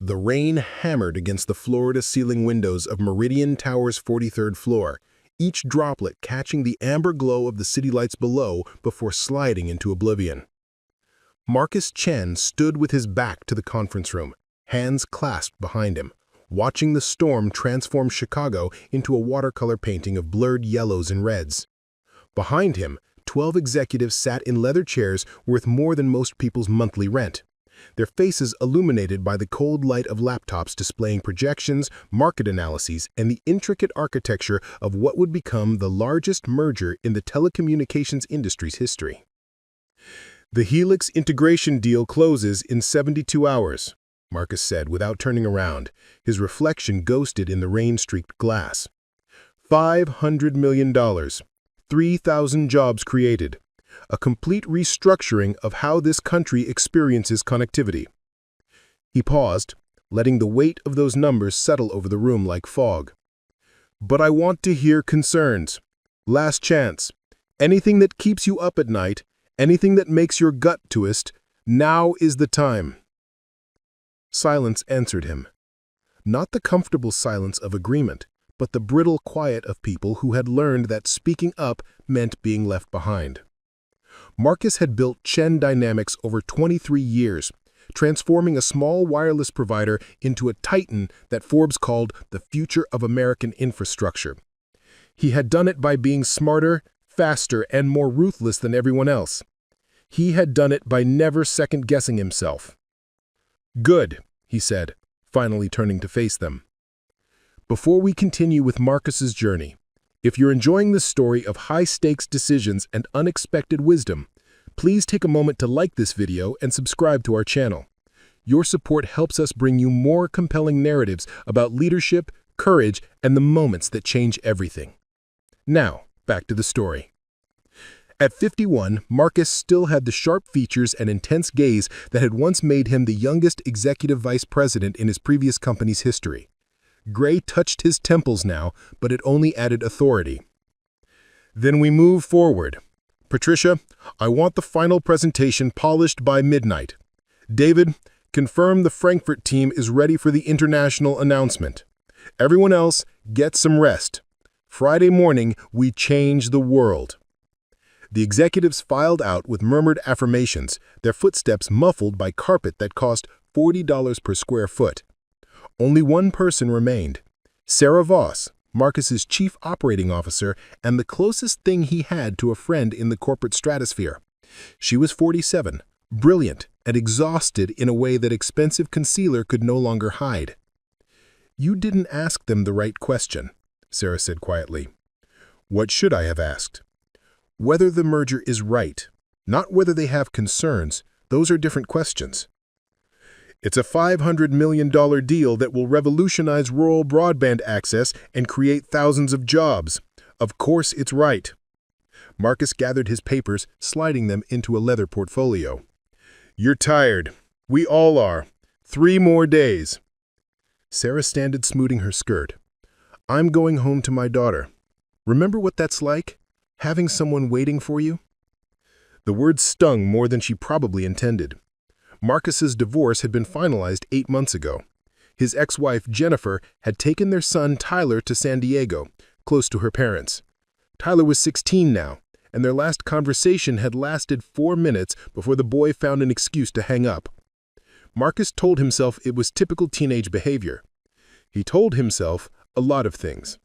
The rain hammered against the floor-to-ceiling windows of Meridian Tower's 43rd floor, each droplet catching the amber glow of the city lights below before sliding into oblivion. Marcus Chen stood with his back to the conference room, hands clasped behind him, watching the storm transform Chicago into a watercolor painting of blurred yellows and reds. Behind him, 12 executives sat in leather chairs worth more than most people's monthly rent, their faces illuminated by the cold light of laptops displaying projections, market analyses, and the intricate architecture of what would become the largest merger in the telecommunications industry's history. "The Helix integration deal closes in 72 hours, Marcus said without turning around, his reflection ghosted in the rain-streaked glass. $500 million, 3,000 jobs created. A complete restructuring of how this country experiences connectivity." He paused, letting the weight of those numbers settle over the room like fog. "But I want to hear concerns. Last chance. Anything that keeps you up at night, anything that makes your gut twist, now is the time." Silence answered him. Not the comfortable silence of agreement, but the brittle quiet of people who had learned that speaking up meant being left behind. Marcus had built Chen Dynamics over 23 years, transforming a small wireless provider into a titan that Forbes called the future of American infrastructure. He had done it by being smarter, faster, and more ruthless than everyone else. He had done it by never second-guessing himself. "Good," he said, finally turning to face them. Before we continue with Marcus's journey, if you're enjoying this story of high-stakes decisions and unexpected wisdom, please take a moment to like this video and subscribe to our channel. Your support helps us bring you more compelling narratives about leadership, courage, and the moments that change everything. Now, back to the story. At 51, Marcus still had the sharp features and intense gaze that had once made him the youngest executive vice president in his previous company's history. Gray touched his temples now, but it only added authority. "Then we move forward. Patricia, I want the final presentation polished by midnight. David, confirm the Frankfurt team is ready for the international announcement. Everyone else, get some rest. Friday morning, we change the world." The executives filed out with murmured affirmations, their footsteps muffled by carpet that cost $40 per square foot. Only one person remained, Sarah Voss, Marcus's chief operating officer and the closest thing he had to a friend in the corporate stratosphere. She was 47, brilliant, and exhausted in a way that expensive concealer could no longer hide. "You didn't ask them the right question," Sarah said quietly. "What should I have asked?" "Whether the merger is right, not whether they have concerns. Those are different questions." "It's a $500 million deal that will revolutionize rural broadband access and create thousands of jobs. Of course it's right." Marcus gathered his papers, sliding them into a leather portfolio. "You're tired. We all are. 3 more days." Sarah standed smoothing her skirt. "I'm going home to my daughter. Remember what that's like? Having someone waiting for you?" The words stung more than she probably intended. Marcus's divorce had been finalized 8 months ago. His ex-wife, Jennifer, had taken their son, Tyler, to San Diego, close to her parents. Tyler was 16 now, and their last conversation had lasted 4 minutes before the boy found an excuse to hang up. Marcus told himself it was typical teenage behavior. He told himself a lot of things.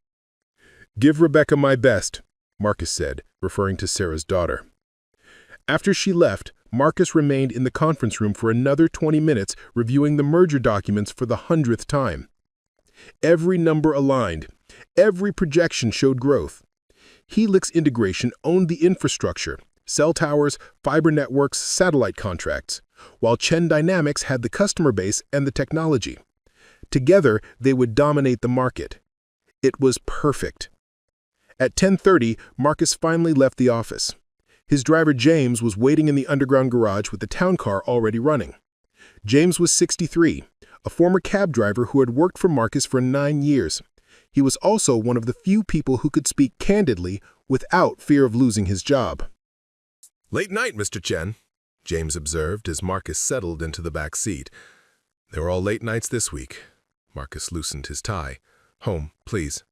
"Give Rebecca my best," Marcus said, referring to Sarah's daughter. After she left, Marcus remained in the conference room for another 20 minutes reviewing the merger documents for the 100th time. Every number aligned. Every projection showed growth. Helix integration owned the infrastructure, cell towers, fiber networks, satellite contracts, while Chen Dynamics had the customer base and the technology. Together, they would dominate the market. It was perfect. At 10:30, Marcus finally left the office. His driver, James, was waiting in the underground garage with the town car already running. James was 63, a former cab driver who had worked for Marcus for 9 years. He was also one of the few people who could speak candidly without fear of losing his job. "Late night, Mr. Chen," James observed as Marcus settled into the back seat. They were all late nights this week. Marcus loosened his tie. Home, please.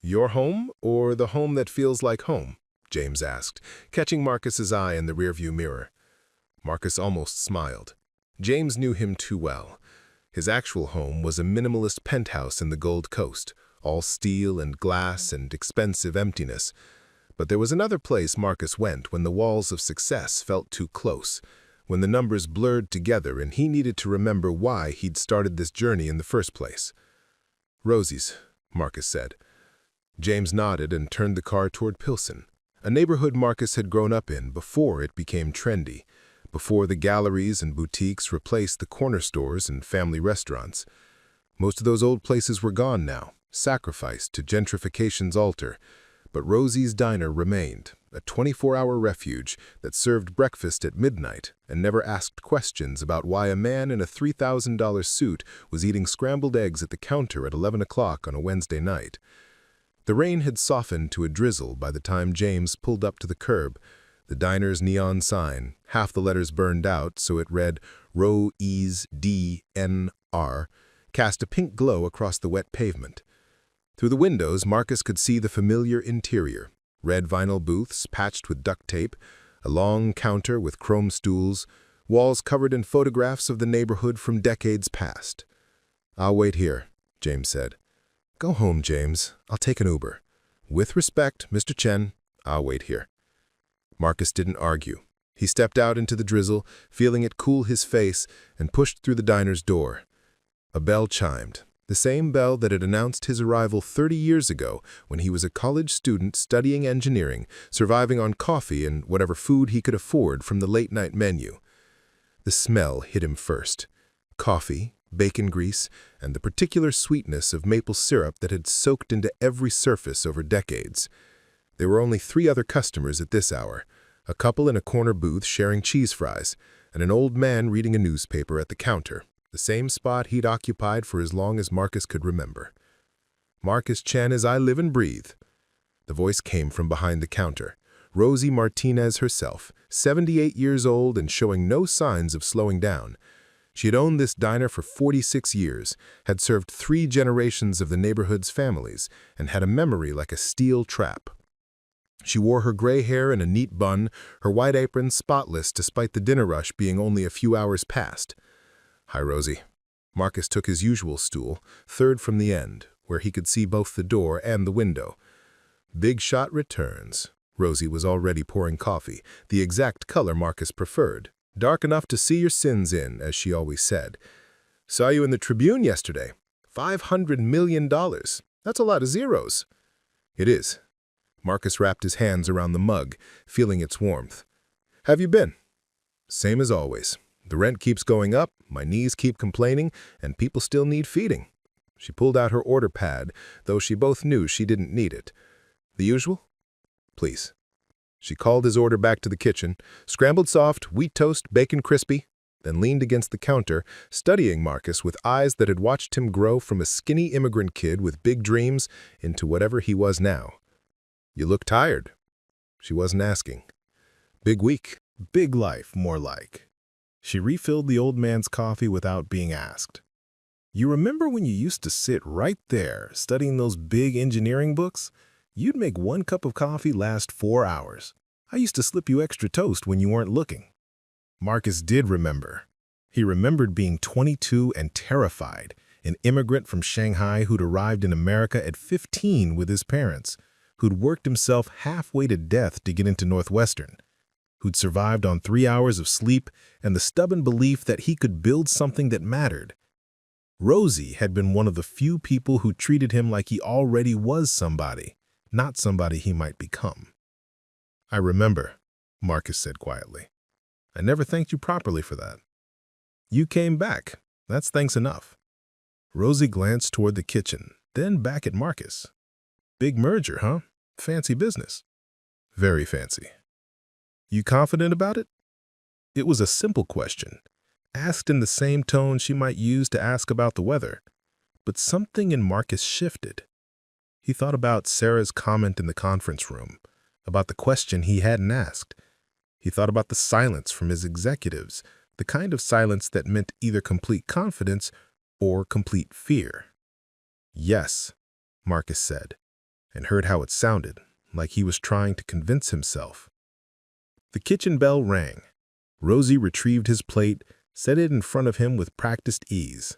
Your home, or the home that feels like home? James asked, catching Marcus's eye in the rearview mirror. Marcus almost smiled. James knew him too well. His actual home was a minimalist penthouse in the Gold Coast, all steel and glass and expensive emptiness. But there was another place Marcus went when the walls of success felt too close, when the numbers blurred together and he needed to remember why he'd started this journey in the first place. Rosie's, Marcus said. James nodded and turned the car toward Pilsen, a neighborhood Marcus had grown up in before it became trendy, before the galleries and boutiques replaced the corner stores and family restaurants. Most of those old places were gone now, sacrificed to gentrification's altar, but Rosie's Diner remained, a 24-hour refuge that served breakfast at midnight and never asked questions about why a man in a $3,000 suit was eating scrambled eggs at the counter at 11 o'clock on a Wednesday night. The rain had softened to a drizzle by the time James pulled up to the curb. The diner's neon sign, half the letters burned out so it read Rosie D-N-R, cast a pink glow across the wet pavement. Through the windows, Marcus could see the familiar interior, red vinyl booths patched with duct tape, a long counter with chrome stools, walls covered in photographs of the neighborhood from decades past. "I'll wait here," James said. "Go home, James. I'll take an Uber." "With respect, Mr. Chen, I'll wait here." Marcus didn't argue. He stepped out into the drizzle, feeling it cool his face, and pushed through the diner's door. A bell chimed, the same bell that had announced his arrival 30 years ago when he was a college student studying engineering, surviving on coffee and whatever food he could afford from the late-night menu. The smell hit him first. Coffee, bacon grease, and the particular sweetness of maple syrup that had soaked into every surface over decades. There were only 3 other customers at this hour, a couple in a corner booth sharing cheese fries, and an old man reading a newspaper at the counter, the same spot he'd occupied for as long as Marcus could remember. "Marcus Chen as I live and breathe." The voice came from behind the counter. Rosie Martinez herself, 78 years old and showing no signs of slowing down. She had owned this diner for 46 years, had served 3 generations of the neighborhood's families, and had a memory like a steel trap. She wore her gray hair in a neat bun, her white apron spotless despite the dinner rush being only a few hours past. "Hi, Rosie." Marcus took his usual stool, third from the end, where he could see both the door and the window. "Big shot returns." Rosie was already pouring coffee, the exact color Marcus preferred. "Dark enough to see your sins in," as she always said. "Saw you in the Tribune yesterday. $500 million. That's a lot of zeros." "It is." Marcus wrapped his hands around the mug, feeling its warmth. "Have you been?" "Same as always. The rent keeps going up, my knees keep complaining, and people still need feeding." She pulled out her order pad, though she both knew she didn't need it. "The usual?" "Please." She called his order back to the kitchen, scrambled soft, wheat toast, bacon crispy, then leaned against the counter, studying Marcus with eyes that had watched him grow from a skinny immigrant kid with big dreams into whatever he was now. "You look tired." She wasn't asking. "Big week, big life, more like." She refilled the old man's coffee without being asked. "You remember when you used to sit right there, studying those big engineering books? You'd make 1 cup of coffee last 4 hours. I used to slip you extra toast when you weren't looking." Marcus did remember. He remembered being 22 and terrified, an immigrant from Shanghai who'd arrived in America at 15 with his parents, who'd worked himself halfway to death to get into Northwestern, who'd survived on 3 hours of sleep and the stubborn belief that he could build something that mattered. Rosie had been one of the few people who treated him like he already was somebody, not somebody he might become. "I remember," Marcus said quietly. "I never thanked you properly for that." "You came back. That's thanks enough." Rosie glanced toward the kitchen, then back at Marcus. "Big merger, huh? Fancy business." "Very fancy." "You confident about it?" It was a simple question, asked in the same tone she might use to ask about the weather. But something in Marcus shifted. He thought about Sarah's comment in the conference room, about the question he hadn't asked. He thought about the silence from his executives, the kind of silence that meant either complete confidence or complete fear. "Yes," Marcus said, and heard how it sounded, like he was trying to convince himself. The kitchen bell rang. Rosie retrieved his plate, set it in front of him with practiced ease.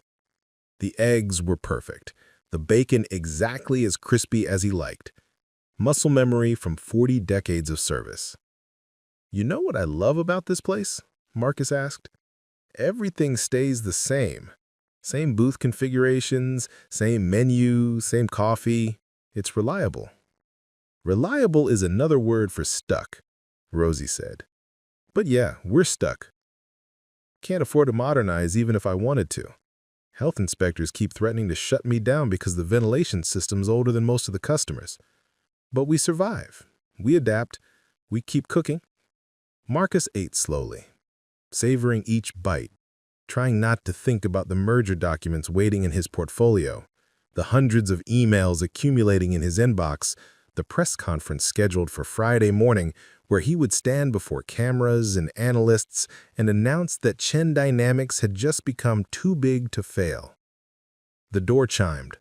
The eggs were perfect, the bacon exactly as crispy as he liked. Muscle memory from 40 decades of service. "You know what I love about this place?" Marcus asked. "Everything stays the same. Same booth configurations, same menu, same coffee. It's reliable." "Reliable is another word for stuck," Rosie said. "But yeah, we're stuck. Can't afford to modernize even if I wanted to. Health inspectors keep threatening to shut me down because the ventilation system's older than most of the customers. But we survive. We adapt. We keep cooking." Marcus ate slowly, savoring each bite, trying not to think about the merger documents waiting in his portfolio, the hundreds of emails accumulating in his inbox, the press conference scheduled for Friday morning where he would stand before cameras and analysts and announce that Chen Dynamics had just become too big to fail. The door chimed.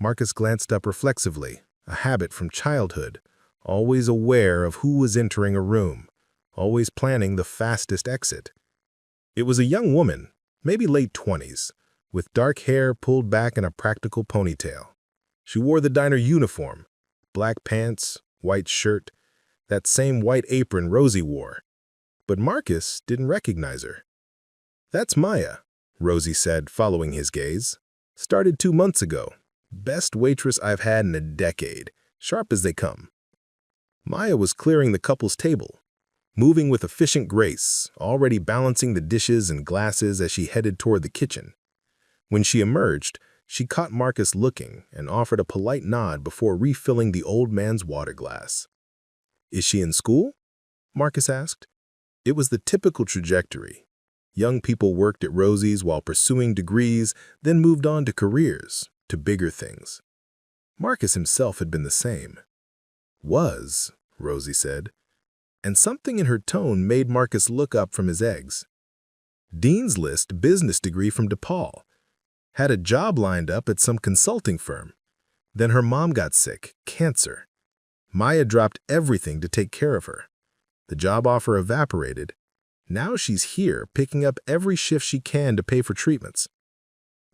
Marcus glanced up reflexively, a habit from childhood, always aware of who was entering a room, always planning the fastest exit. It was a young woman, maybe late 20s, with dark hair pulled back in a practical ponytail. She wore the diner uniform, black pants, white shirt, that same white apron Rosie wore. But Marcus didn't recognize her. "That's Maya," Rosie said, following his gaze. "Started 2 months ago. Best waitress I've had in a decade. Sharp as they come." Maya was clearing the couple's table, moving with efficient grace, already balancing the dishes and glasses as she headed toward the kitchen. When she emerged, she caught Marcus looking and offered a polite nod before refilling the old man's water glass. "Is she in school?" Marcus asked. It was the typical trajectory. Young people worked at Rosie's while pursuing degrees, then moved on to careers, to bigger things. Marcus himself had been the same. "Was," Rosie said, and something in her tone made Marcus look up from his eggs. "Dean's List business degree from DePaul. Had a job lined up at some consulting firm. Then her mom got sick, cancer. Maya dropped everything to take care of her. The job offer evaporated. Now she's here, picking up every shift she can to pay for treatments."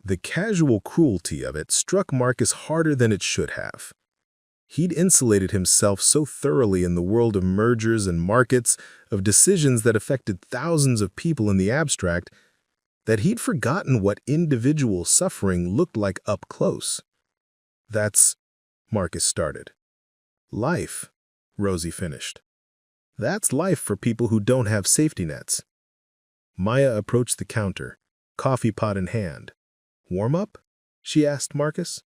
The casual cruelty of it struck Marcus harder than it should have. He'd insulated himself so thoroughly in the world of mergers and markets, of decisions that affected thousands of people in the abstract, that he'd forgotten what individual suffering looked like up close. "That's," Marcus started. "Life," Rosie finished. "That's life for people who don't have safety nets." Maya approached the counter, coffee pot in hand. "Warm up?" she asked Marcus.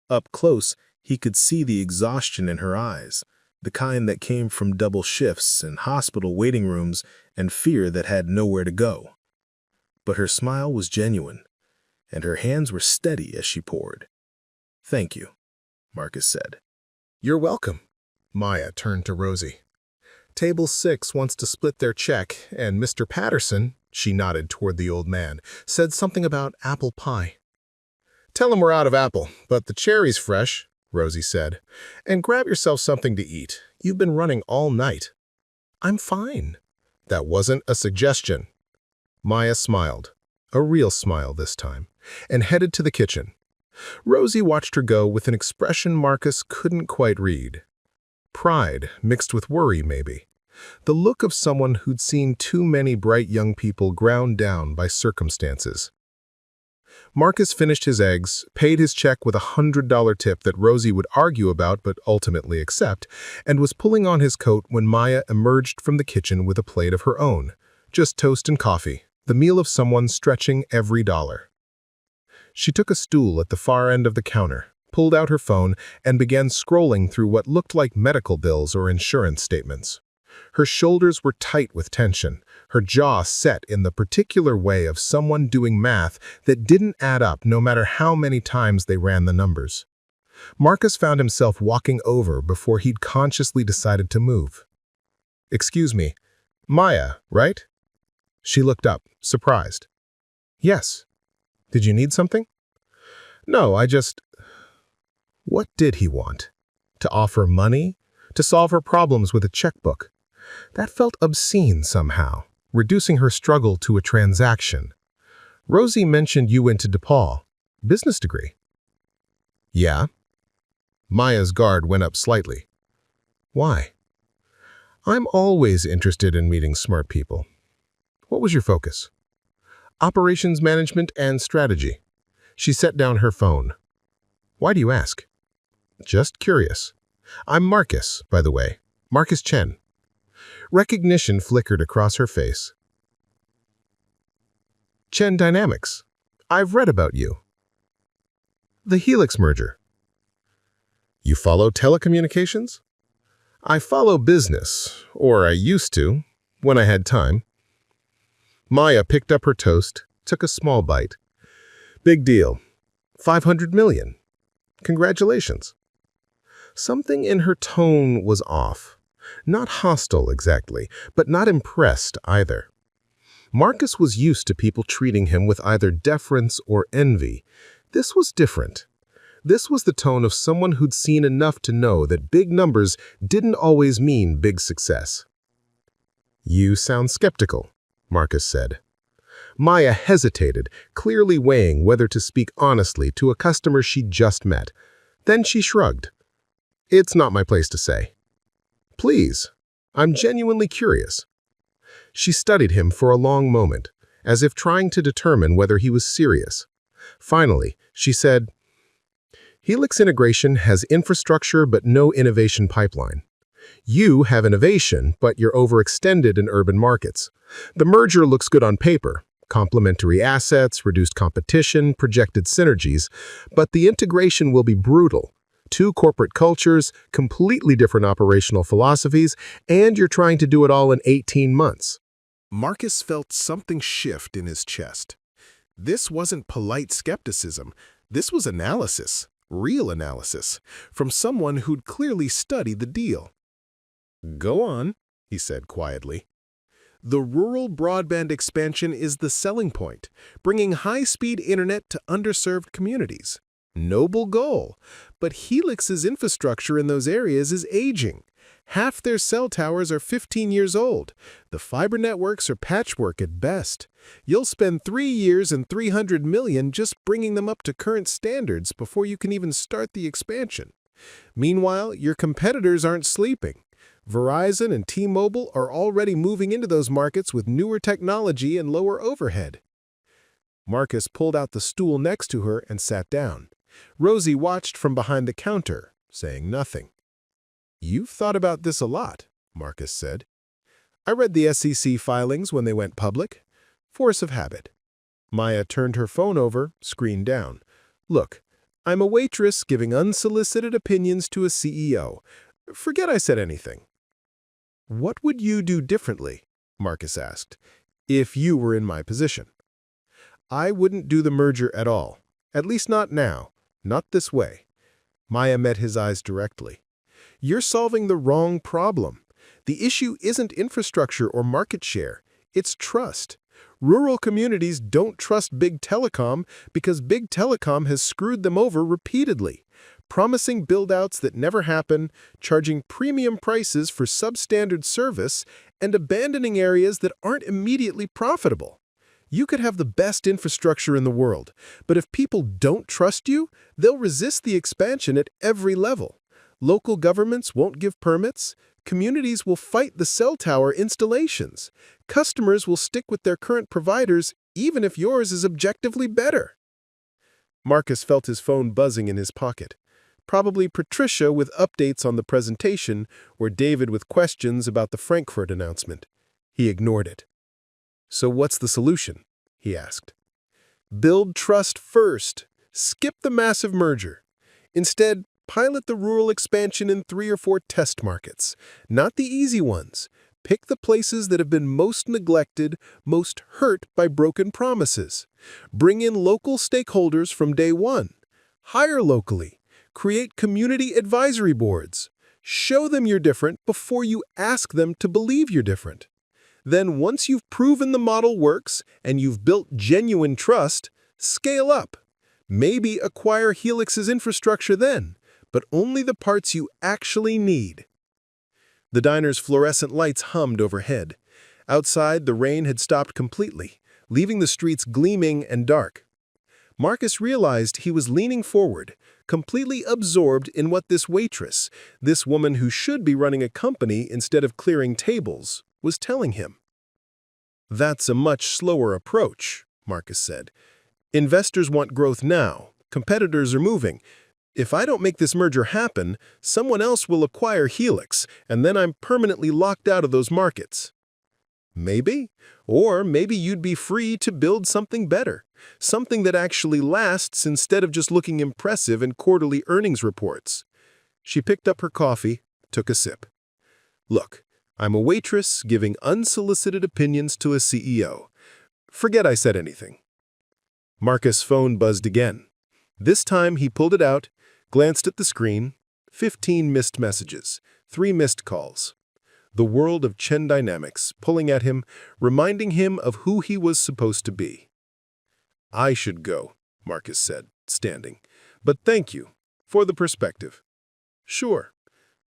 Up close, he could see the exhaustion in her eyes, the kind that came from double shifts and hospital waiting rooms and fear that had nowhere to go. But her smile was genuine, and her hands were steady as she poured. "Thank you," Marcus said. "You're welcome." Maya turned to Rosie. "Table 6 wants to split their check, and Mr. Patterson," she nodded toward the old man, "said something about apple pie." "Tell him we're out of apple, but the cherry's fresh," Rosie said. "And grab yourself something to eat. You've been running all night." "I'm fine." That wasn't a suggestion. Maya smiled, a real smile this time, and headed to the kitchen. Rosie watched her go with an expression Marcus couldn't quite read. Pride, mixed with worry, maybe. The look of someone who'd seen too many bright young people ground down by circumstances. Marcus finished his eggs, paid his check with a $100 tip that Rosie would argue about but ultimately accept, and was pulling on his coat when Maya emerged from the kitchen with a plate of her own. Just toast and coffee, the meal of someone stretching every dollar. She took a stool at the far end of the counter, pulled out her phone, and began scrolling through what looked like medical bills or insurance statements. Her shoulders were tight with tension, her jaw set in the particular way of someone doing math that didn't add up no matter how many times they ran the numbers. Marcus found himself walking over before he'd consciously decided to move. "Excuse me, Maya, right?" She looked up, surprised. Yes. Did you need something? No, I just... What did he want? To offer money? To solve her problems with a checkbook? That felt obscene somehow, reducing her struggle to a transaction. Rosie mentioned you went to DePaul. Business degree. Yeah. Maya's guard went up slightly. Why? I'm always interested in meeting smart people. What was your focus? Operations management and strategy. She set down her phone. Why do you ask? Just curious. I'm Marcus, by the way. Marcus Chen. Recognition flickered across her face. Chen Dynamics. I've read about you. The Helix merger. You follow telecommunications? I follow business, or I used to, when I had time. Maya picked up her toast, took a small bite. Big deal. 500 million. Congratulations. Something in her tone was off. Not hostile exactly, but not impressed either. Marcus was used to people treating him with either deference or envy. This was different. This was the tone of someone who'd seen enough to know that big numbers didn't always mean big success. You sound skeptical, Marcus said. Maya hesitated, clearly weighing whether to speak honestly to a customer she'd just met. Then she shrugged. It's not my place to say. Please, I'm genuinely curious. She studied him for a long moment, as if trying to determine whether he was serious. Finally, she said, Helix integration has infrastructure but no innovation pipeline. You have innovation, but you're overextended in urban markets. The merger looks good on paper. Complementary assets, reduced competition, projected synergies, but the integration will be brutal. Two corporate cultures, completely different operational philosophies, and you're trying to do it all in 18 months. Marcus felt something shift in his chest. This wasn't polite skepticism. This was analysis, real analysis, from someone who'd clearly studied the deal. Go on, he said quietly. The rural broadband expansion is the selling point, bringing high-speed internet to underserved communities. Noble goal, but Helix's infrastructure in those areas is aging. Half their cell towers are 15 years old. The fiber networks are patchwork at best. You'll spend 3 years and $300 million just bringing them up to current standards before you can even start the expansion. Meanwhile, your competitors aren't sleeping. Verizon and T-Mobile are already moving into those markets with newer technology and lower overhead. Marcus pulled out the stool next to her and sat down. Rosie watched from behind the counter, saying nothing. You've thought about this a lot, Marcus said. I read the SEC filings when they went public. Force of habit. Maya turned her phone over, screen down. Look, I'm a waitress giving unsolicited opinions to a CEO. Forget I said anything. What would you do differently, Marcus asked, if you were in my position? I wouldn't do the merger at all. At least not now. Not this way. Maya met his eyes directly. You're solving the wrong problem. The issue isn't infrastructure or market share. It's trust. Rural communities don't trust big telecom because big telecom has screwed them over repeatedly, promising build-outs that never happen, charging premium prices for substandard service, and abandoning areas that aren't immediately profitable. You could have the best infrastructure in the world, but if people don't trust you, they'll resist the expansion at every level. Local governments won't give permits. Communities will fight the cell tower installations. Customers will stick with their current providers even if yours is objectively better. Marcus felt his phone buzzing in his pocket. Probably Patricia with updates on the presentation or David with questions about the Frankfurt announcement. He ignored it. So what's the solution? He asked. Build trust first. Skip the massive merger. Instead, pilot the rural expansion in 3 or 4 test markets. Not the easy ones. Pick the places that have been most neglected, most hurt by broken promises. Bring in local stakeholders from day one. Hire locally. Create community advisory boards. Show them you're different before you ask them to believe you're different. Then once you've proven the model works and you've built genuine trust, scale up. Maybe acquire Helix's infrastructure then, but only the parts you actually need. The diner's fluorescent lights hummed overhead. Outside, the rain had stopped completely, leaving the streets gleaming and dark. Marcus realized he was leaning forward, completely absorbed in what this waitress, this woman who should be running a company instead of clearing tables, was telling him. "That's a much slower approach," Marcus said. "Investors want growth now. Competitors are moving. If I don't make this merger happen, someone else will acquire Helix, and then I'm permanently locked out of those markets." Maybe. Or maybe you'd be free to build something better, something that actually lasts instead of just looking impressive in quarterly earnings reports. She picked up her coffee, took a sip. "Look, I'm a waitress giving unsolicited opinions to a CEO. Forget I said anything." Marcus' phone buzzed again. This time he pulled it out, glanced at the screen. 15 missed messages, 3 missed calls. The world of Chen Dynamics pulling at him, reminding him of who he was supposed to be. "I should go," Marcus said, standing. "But thank you for the perspective." "Sure."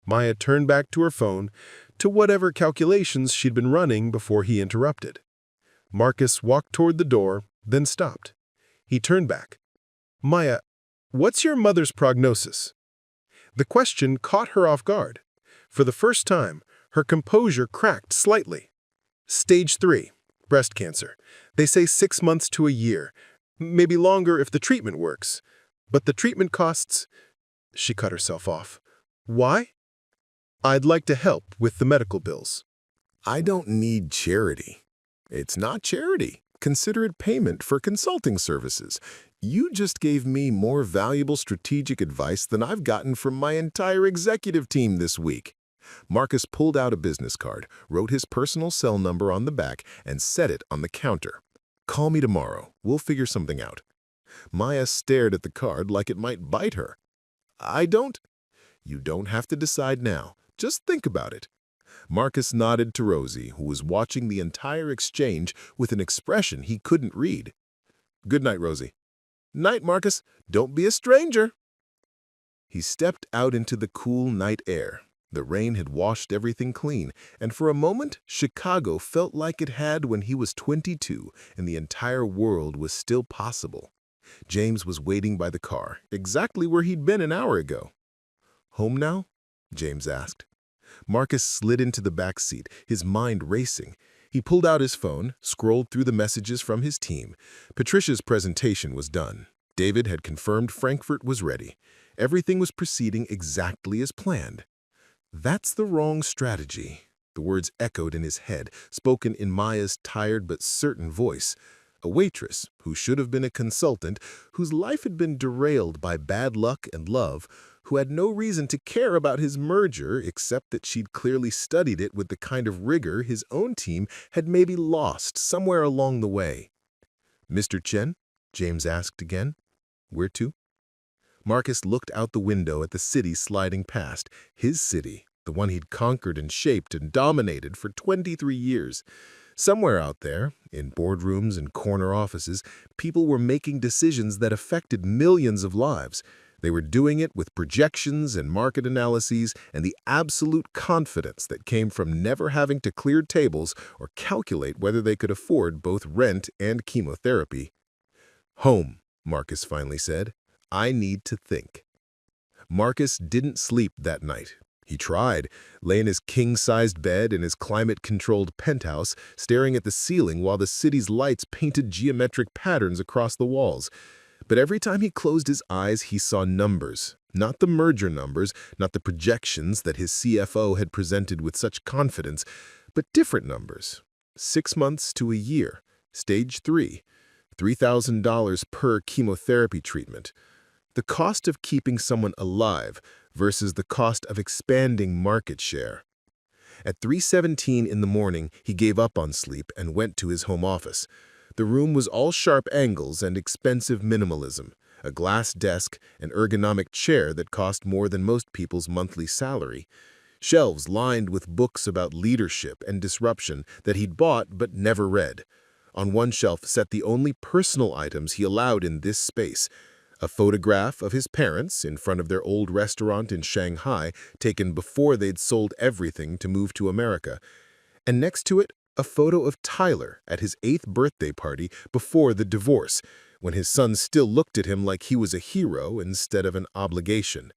Maya turned back to her phone, to whatever calculations she'd been running before he interrupted. Marcus walked toward the door, then stopped. He turned back. "Maya, what's your mother's prognosis?" The question caught her off guard. For the first time, her composure cracked slightly. "Stage 3, breast cancer. They say 6 months to a year, maybe longer if the treatment works. But the treatment costs—" She cut herself off. "Why?" "I'd like to help with the medical bills." I don't need charity. It's not charity. Consider it payment for consulting services. You just gave me more valuable strategic advice than I've gotten from my entire executive team this week. Marcus pulled out a business card, wrote his personal cell number on the back, and set it on the counter. "Call me tomorrow. We'll figure something out." Maya stared at the card like it might bite her. You don't have to decide now. Just think about it." Marcus nodded to Rosie, who was watching the entire exchange with an expression he couldn't read. "Good night, Rosie." "Night, Marcus. Don't be a stranger." He stepped out into the cool night air. The rain had washed everything clean, and for a moment, Chicago felt like it had when he was 22 and the entire world was still possible. James was waiting by the car, exactly where he'd been an hour ago. "Home now?" James asked. Marcus slid into the back seat, his mind racing. He pulled out his phone, scrolled through the messages from his team. Patricia's presentation was done. David had confirmed Frankfurt was ready. Everything was proceeding exactly as planned. "That's the wrong strategy," the words echoed in his head, spoken in Maya's tired but certain voice. A waitress, who should have been a consultant, whose life had been derailed by bad luck and love, who had no reason to care about his merger except that she'd clearly studied it with the kind of rigor his own team had maybe lost somewhere along the way. "Mr. Chen?" James asked again. "Where to?" Marcus looked out the window at the city sliding past, his city, the one he'd conquered and shaped and dominated for 23 years. Somewhere out there, in boardrooms and corner offices, people were making decisions that affected millions of lives. They were doing it with projections and market analyses and the absolute confidence that came from never having to clear tables or calculate whether they could afford both rent and chemotherapy. "Home," Marcus finally said. "I need to think." Marcus didn't sleep that night. He tried, lay in his king-sized bed in his climate-controlled penthouse, staring at the ceiling while the city's lights painted geometric patterns across the walls. But every time he closed his eyes, he saw numbers. Not the merger numbers, not the projections that his CFO had presented with such confidence, but different numbers. 6 months to a year, stage 3, $3,000 per chemotherapy treatment. The cost of keeping someone alive versus the cost of expanding market share. At 3:17 in the morning, he gave up on sleep and went to his home office. The room was all sharp angles and expensive minimalism, a glass desk, an ergonomic chair that cost more than most people's monthly salary. Shelves lined with books about leadership and disruption that he'd bought but never read. On one shelf sat the only personal items he allowed in this space: a photograph of his parents in front of their old restaurant in Shanghai, taken before they'd sold everything to move to America, and next to it, a photo of Tyler at his 8th birthday party before the divorce, when his son still looked at him like he was a hero instead of an obligation.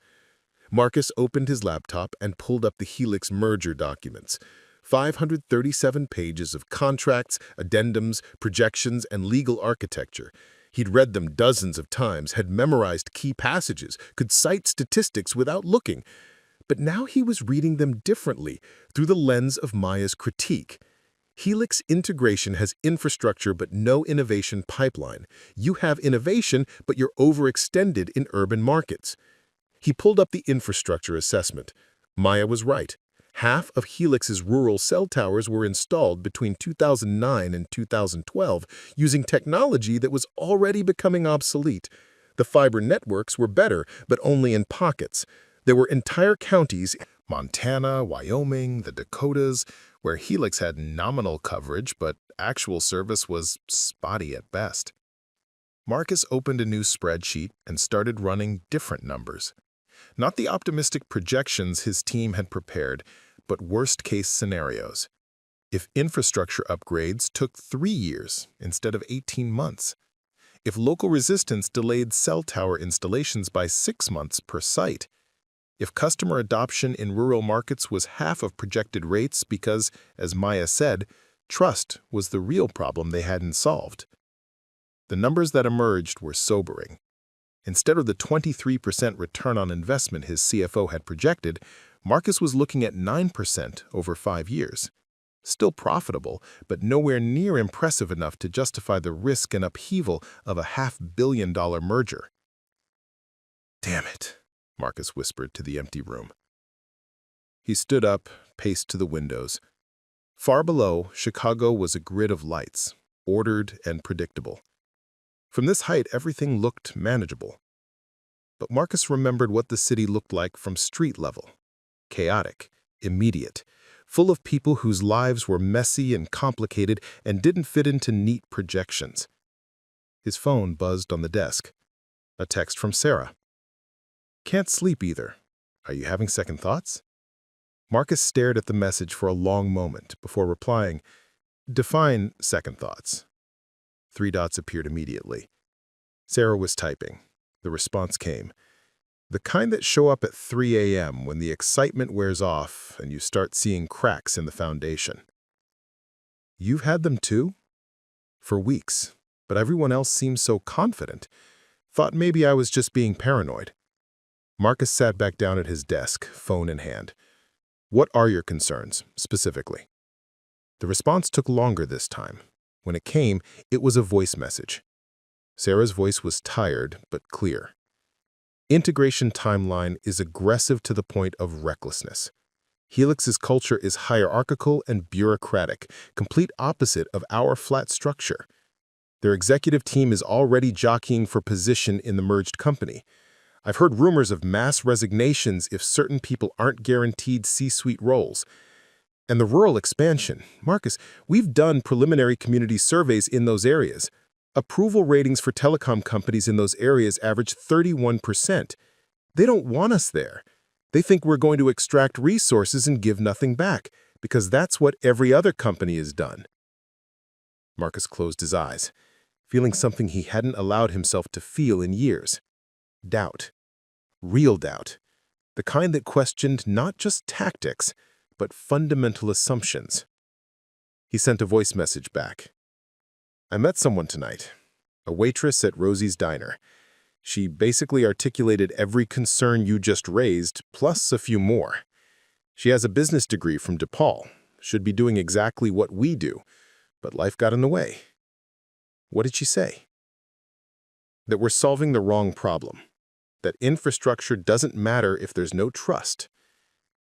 Marcus opened his laptop and pulled up the Helix merger documents. 537 pages of contracts, addendums, projections, and legal architecture. He'd read them dozens of times, had memorized key passages, could cite statistics without looking. But now he was reading them differently, through the lens of Maya's critique. Helix integration has infrastructure but no innovation pipeline. You have innovation, but you're overextended in urban markets. He pulled up the infrastructure assessment. Maya was right. Half of Helix's rural cell towers were installed between 2009 and 2012 using technology that was already becoming obsolete. The fiber networks were better, but only in pockets. There were entire counties, Montana, Wyoming, the Dakotas, where Helix had nominal coverage, but actual service was spotty at best. Marcus opened a new spreadsheet and started running different numbers. Not the optimistic projections his team had prepared, but worst-case scenarios. If infrastructure upgrades took 3 years instead of 18 months, if local resistance delayed cell tower installations by 6 months per site, if customer adoption in rural markets was half of projected rates because, as Maya said, trust was the real problem they hadn't solved. The numbers that emerged were sobering. Instead of the 23% return on investment his CFO had projected, Marcus was looking at 9% over 5 years. Still profitable, but nowhere near impressive enough to justify the risk and upheaval of a $500 million merger. "Damn it," Marcus whispered to the empty room. He stood up, paced to the windows. Far below, Chicago was a grid of lights, ordered and predictable. From this height, everything looked manageable. But Marcus remembered what the city looked like from street level. Chaotic, immediate, full of people whose lives were messy and complicated and didn't fit into neat projections. His phone buzzed on the desk. A text from Sarah. "Can't sleep either. Are you having second thoughts?" Marcus stared at the message for a long moment before replying, "Define second thoughts." 3 dots appeared immediately. Sarah was typing. The response came. "The kind that show up at 3 a.m. when the excitement wears off and you start seeing cracks in the foundation." "You've had them too?" "For weeks, but everyone else seems so confident. Thought maybe I was just being paranoid." Marcus sat back down at his desk, phone in hand. "What are your concerns, specifically?" The response took longer this time. When it came, it was a voice message. Sarah's voice was tired but clear. "Integration timeline is aggressive to the point of recklessness. Helix's culture is hierarchical and bureaucratic, complete opposite of our flat structure. Their executive team is already jockeying for position in the merged company. I've heard rumors of mass resignations if certain people aren't guaranteed C-suite roles. And the rural expansion, Marcus, we've done preliminary community surveys in those areas. Approval ratings for telecom companies in those areas average 31%. They don't want us there. They think we're going to extract resources and give nothing back, because that's what every other company has done." Marcus closed his eyes, feeling something he hadn't allowed himself to feel in years. Doubt. Real doubt. The kind that questioned not just tactics, but fundamental assumptions. He sent a voice message back. "I met someone tonight, a waitress at Rosie's diner. She basically articulated every concern you just raised, plus a few more. She has a business degree from DePaul, should be doing exactly what we do, but life got in the way." "What did she say?" "That we're solving the wrong problem. That infrastructure doesn't matter if there's no trust.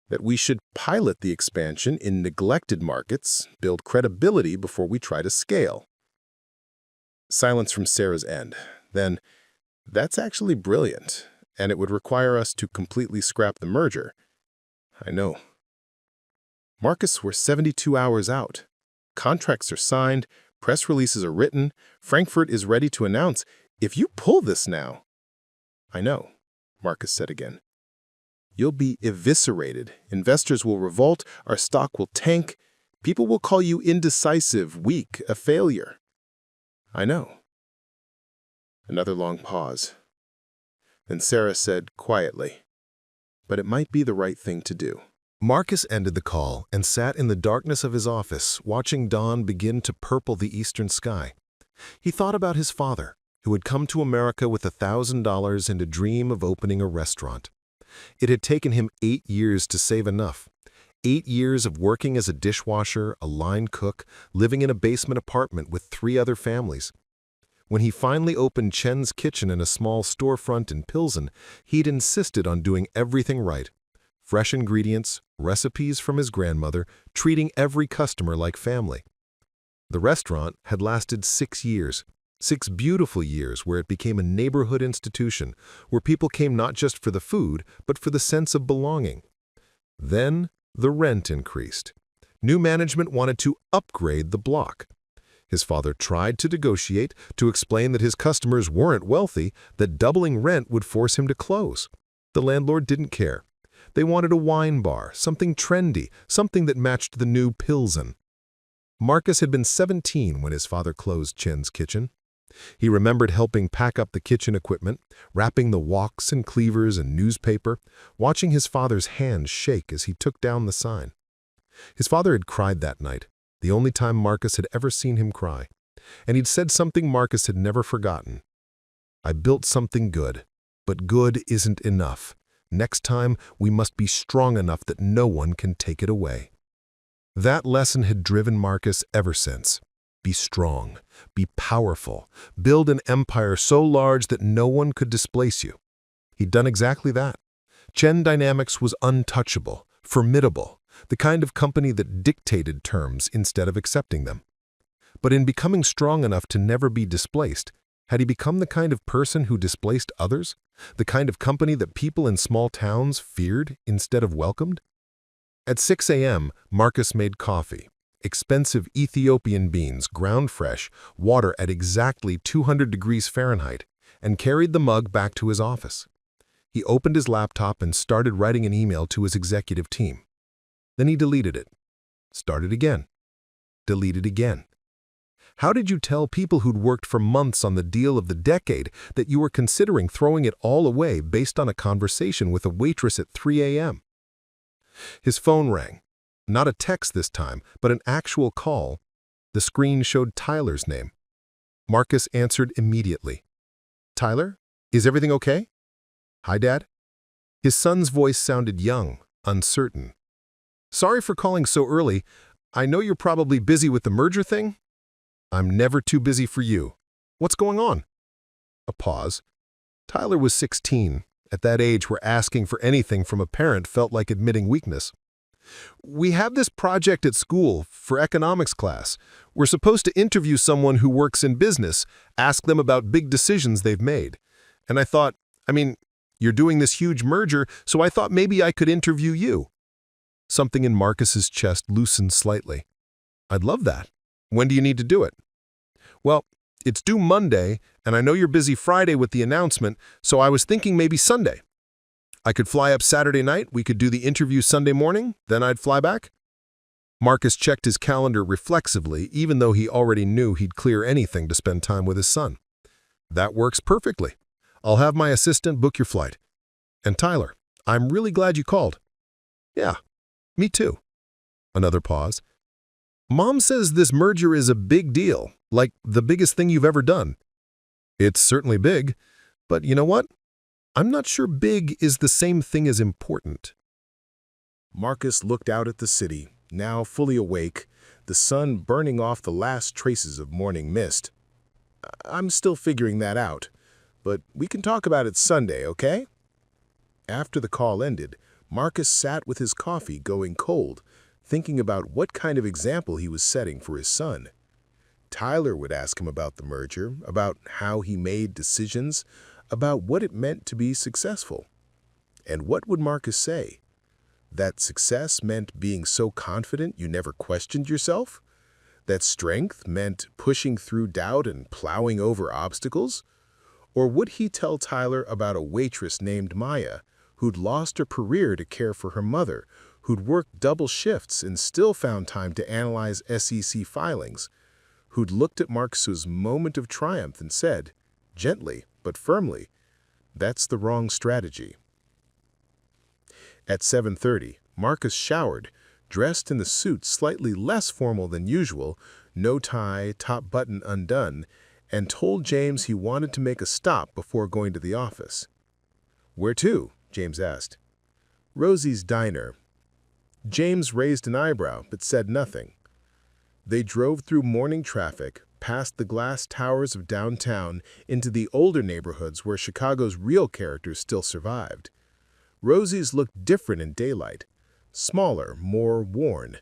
That we should pilot the expansion in neglected markets, build credibility before we try to scale." Silence from Sarah's end. Then, "That's actually brilliant, and it would require us to completely scrap the merger." "I know. Marcus, we're 72 hours out. Contracts are signed, press releases are written, Frankfurt is ready to announce. If you pull this now— I know, Marcus said again. You'll be eviscerated. Investors will revolt, our stock will tank. People will call you indecisive, weak, a failure. I know. Another long pause. Then Sarah said quietly, but it might be the right thing to do. Marcus ended the call and sat in the darkness of his office, watching dawn begin to purple the eastern sky. He thought about his father, who had come to America with $1,000 and a dream of opening a restaurant. It had taken him 8 years to save enough. 8 years of working as a dishwasher, a line cook, living in a basement apartment with 3 other families. When he finally opened Chen's kitchen in a small storefront in Pilsen, he'd insisted on doing everything right. Fresh ingredients, recipes from his grandmother, treating every customer like family. The restaurant had lasted 6 years. 6 beautiful years where it became a neighborhood institution, where people came not just for the food, but for the sense of belonging. Then the rent increased. New management wanted to upgrade the block. His father tried to negotiate, to explain that his customers weren't wealthy, that doubling rent would force him to close. The landlord didn't care. They wanted a wine bar, something trendy, something that matched the new Pilsen. Marcus had been 17 when his father closed Chen's kitchen. He remembered helping pack up the kitchen equipment, wrapping the woks and cleavers and newspaper, watching his father's hands shake as he took down the sign. His father had cried that night, the only time Marcus had ever seen him cry, and he'd said something Marcus had never forgotten. I built something good, but good isn't enough. Next time, we must be strong enough that no one can take it away. That lesson had driven Marcus ever since. Be strong, be powerful, build an empire so large that no one could displace you. He'd done exactly that. Chen Dynamics was untouchable, formidable, the kind of company that dictated terms instead of accepting them. But in becoming strong enough to never be displaced, had he become the kind of person who displaced others? The kind of company that people in small towns feared instead of welcomed? At 6 a.m., Marcus made coffee. Expensive Ethiopian beans, ground fresh, water at exactly 200 degrees Fahrenheit, and carried the mug back to his office. He opened his laptop and started writing an email to his executive team. Then he deleted it. Started again. Deleted again. How did you tell people who'd worked for months on the deal of the decade that you were considering throwing it all away based on a conversation with a waitress at 3 a.m.? His phone rang. Not a text this time, but an actual call. The screen showed Tyler's name. Marcus answered immediately. Tyler, is everything okay? Hi, Dad. His son's voice sounded young, uncertain. Sorry for calling so early. I know you're probably busy with the merger thing. I'm never too busy for you. What's going on? A pause. Tyler was 16. At that age where asking for anything from a parent felt like admitting weakness. We have this project at school for economics class. We're supposed to interview someone who works in business, ask them about big decisions they've made. And I thought, you're doing this huge merger, so I thought maybe I could interview you. Something in Marcus's chest loosened slightly. I'd love that. When do you need to do it? Well, it's due Monday, and I know you're busy Friday with the announcement, so I was thinking maybe Sunday. I could fly up Saturday night, we could do the interview Sunday morning, then I'd fly back. Marcus checked his calendar reflexively, even though he already knew he'd clear anything to spend time with his son. That works perfectly. I'll have my assistant book your flight. And Tyler, I'm really glad you called. Yeah, me too. Another pause. Mom says this merger is a big deal, like the biggest thing you've ever done. It's certainly big, but you know what? I'm not sure big is the same thing as important. Marcus looked out at the city, now fully awake, the sun burning off the last traces of morning mist. I'm still figuring that out, but we can talk about it Sunday, okay? After the call ended, Marcus sat with his coffee going cold, thinking about what kind of example he was setting for his son. Tyler would ask him about the merger, about how he made decisions, about what it meant to be successful. And what would Marcus say? That success meant being so confident you never questioned yourself? That strength meant pushing through doubt and plowing over obstacles? Or would he tell Tyler about a waitress named Maya, who'd lost her career to care for her mother, who'd worked double shifts and still found time to analyze SEC filings, who'd looked at Marcus's moment of triumph and said, gently but firmly, "That's the wrong strategy." At 7:30, Marcus showered, dressed in the suit slightly less formal than usual, no tie, top button undone, and told James he wanted to make a stop before going to the office. "Where to?" James asked. "Rosie's diner." James raised an eyebrow but said nothing. They drove through morning traffic, past the glass towers of downtown, into the older neighborhoods where Chicago's real characters still survived. Rosie's looked different in daylight. Smaller, more worn.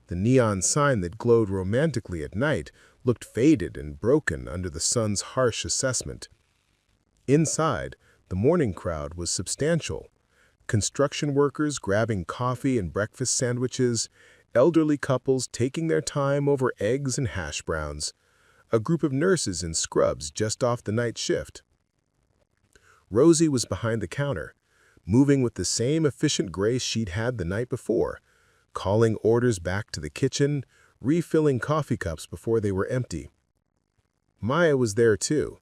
The neon sign that glowed romantically at night looked faded and broken under the sun's harsh assessment. Inside, the morning crowd was substantial. Construction workers grabbing coffee and breakfast sandwiches, elderly couples taking their time over eggs and hash browns, a group of nurses in scrubs just off the night shift. Rosie was behind the counter, moving with the same efficient grace she'd had the night before, calling orders back to the kitchen, refilling coffee cups before they were empty. Maya was there too,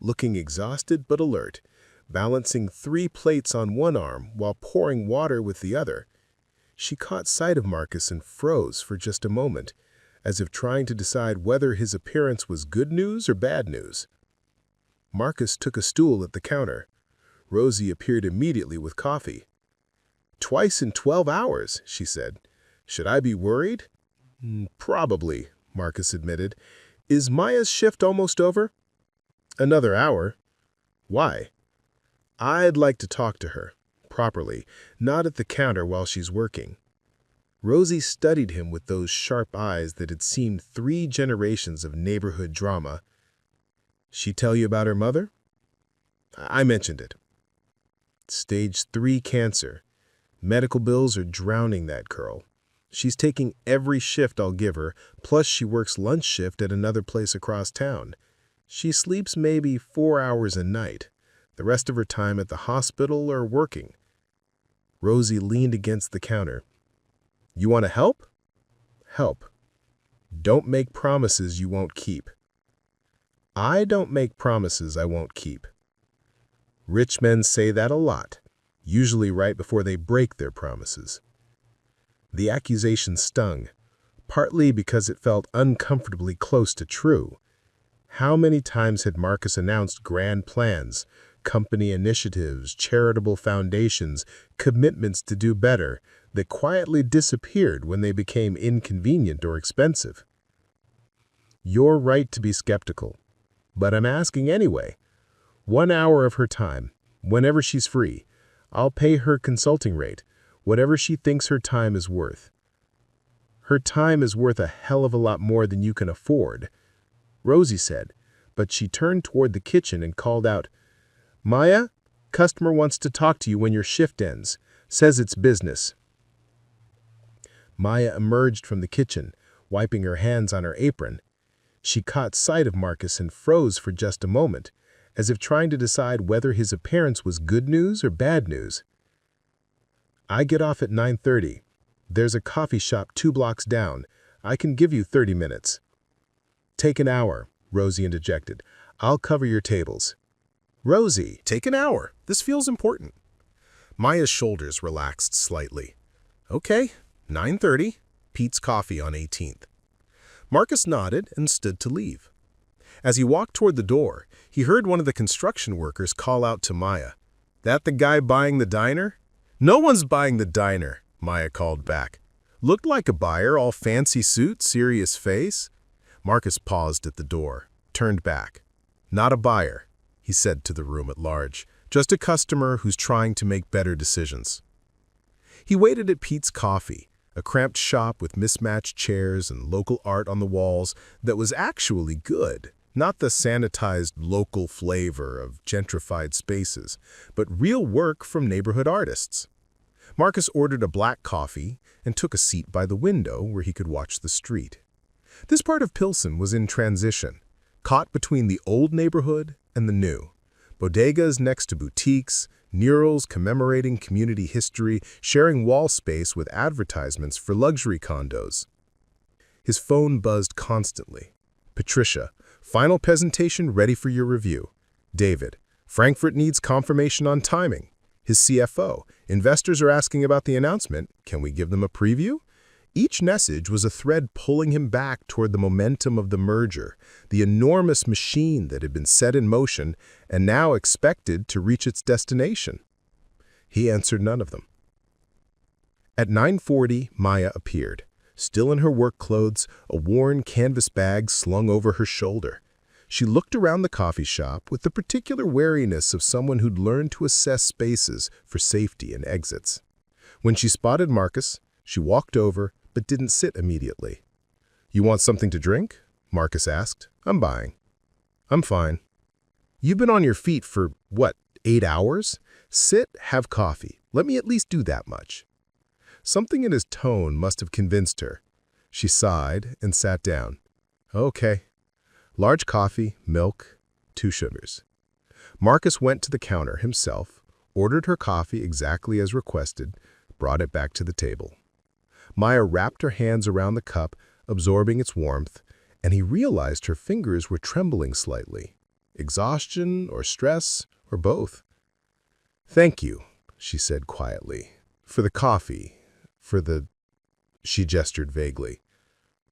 looking exhausted but alert, balancing 3 plates on one arm while pouring water with the other. She caught sight of Marcus and froze for just a moment, as if trying to decide whether his appearance was good news or bad news. Marcus took a stool at the counter. Rosie appeared immediately with coffee. "Twice in 12 hours, she said. "Should I be worried?" "Probably," Marcus admitted. "Is Maya's shift almost over?" "Another hour." "Why?" "I'd like to talk to her, properly, not at the counter while she's working." Rosie studied him with those sharp eyes that had seen 3 generations of neighborhood drama. "She tell you about her mother?" "I mentioned it." "Stage 3 cancer. Medical bills are drowning that girl. She's taking every shift I'll give her, plus she works lunch shift at another place across town. She sleeps maybe 4 hours a night, the rest of her time at the hospital or working." Rosie leaned against the counter. "You want to help?" "Help. Don't make promises you won't keep." "I don't make promises I won't keep." Rich men say that a lot, usually right before they break their promises. The accusation stung, partly because it felt uncomfortably close to true. How many times had Marcus announced grand plans, company initiatives, charitable foundations, commitments to do better, that quietly disappeared when they became inconvenient or expensive? "You're right to be skeptical, but I'm asking anyway. 1 hour of her time, whenever she's free. I'll pay her consulting rate, whatever she thinks her time is worth." "Her time is worth a hell of a lot more than you can afford," Rosie said, but she turned toward the kitchen and called out, "Maya, customer wants to talk to you when your shift ends. Says it's business." Maya emerged from the kitchen, wiping her hands on her apron. She caught sight of Marcus and froze for just a moment, as if trying to decide whether his appearance was good news or bad news. "I get off at 9:30. There's a coffee shop 2 blocks down. I can give you 30 minutes. "Take an hour," Rosie interjected. "I'll cover your tables." "Rosie, take an hour. This feels important." Maya's shoulders relaxed slightly. "Okay, 9:30. Pete's Coffee on 18th. Marcus nodded and stood to leave. As he walked toward the door, he heard one of the construction workers call out to Maya, "That the guy buying the diner?" "No one's buying the diner," Maya called back. "Looked like a buyer, all fancy suit, serious face." Marcus paused at the door, turned back. "Not a buyer," he said to the room at large, "just a customer who's trying to make better decisions." He waited at Pete's Coffee, a cramped shop with mismatched chairs and local art on the walls that was actually good. Not the sanitized local flavor of gentrified spaces, but real work from neighborhood artists. Marcus ordered a black coffee and took a seat by the window where he could watch the street. This part of Pilsen was in transition, caught between the old neighborhood and the new. Bodegas next to boutiques, murals commemorating community history, sharing wall space with advertisements for luxury condos. His phone buzzed constantly. Patricia, final presentation ready for your review. David, Frankfurt needs confirmation on timing. His CFO, investors are asking about the announcement. Can we give them a preview? Each message was a thread pulling him back toward the momentum of the merger, the enormous machine that had been set in motion and now expected to reach its destination. He answered none of them. At 9:40, Maya appeared, still in her work clothes, a worn canvas bag slung over her shoulder. She looked around the coffee shop with the particular wariness of someone who'd learned to assess spaces for safety and exits. When she spotted Marcus, she walked over, but didn't sit immediately. "You want something to drink?" Marcus asked. "I'm buying." "I'm fine." "You've been on your feet for, 8 hours? Sit, have coffee. Let me at least do that much." Something in his tone must have convinced her. She sighed and sat down. "Okay." Large coffee, milk, 2 sugars. Marcus went to the counter himself, ordered her coffee exactly as requested, brought it back to the table. Maya wrapped her hands around the cup, absorbing its warmth, and he realized her fingers were trembling slightly. Exhaustion or stress, or both. "Thank you," she said quietly. "For the coffee, for the—" She gestured vaguely.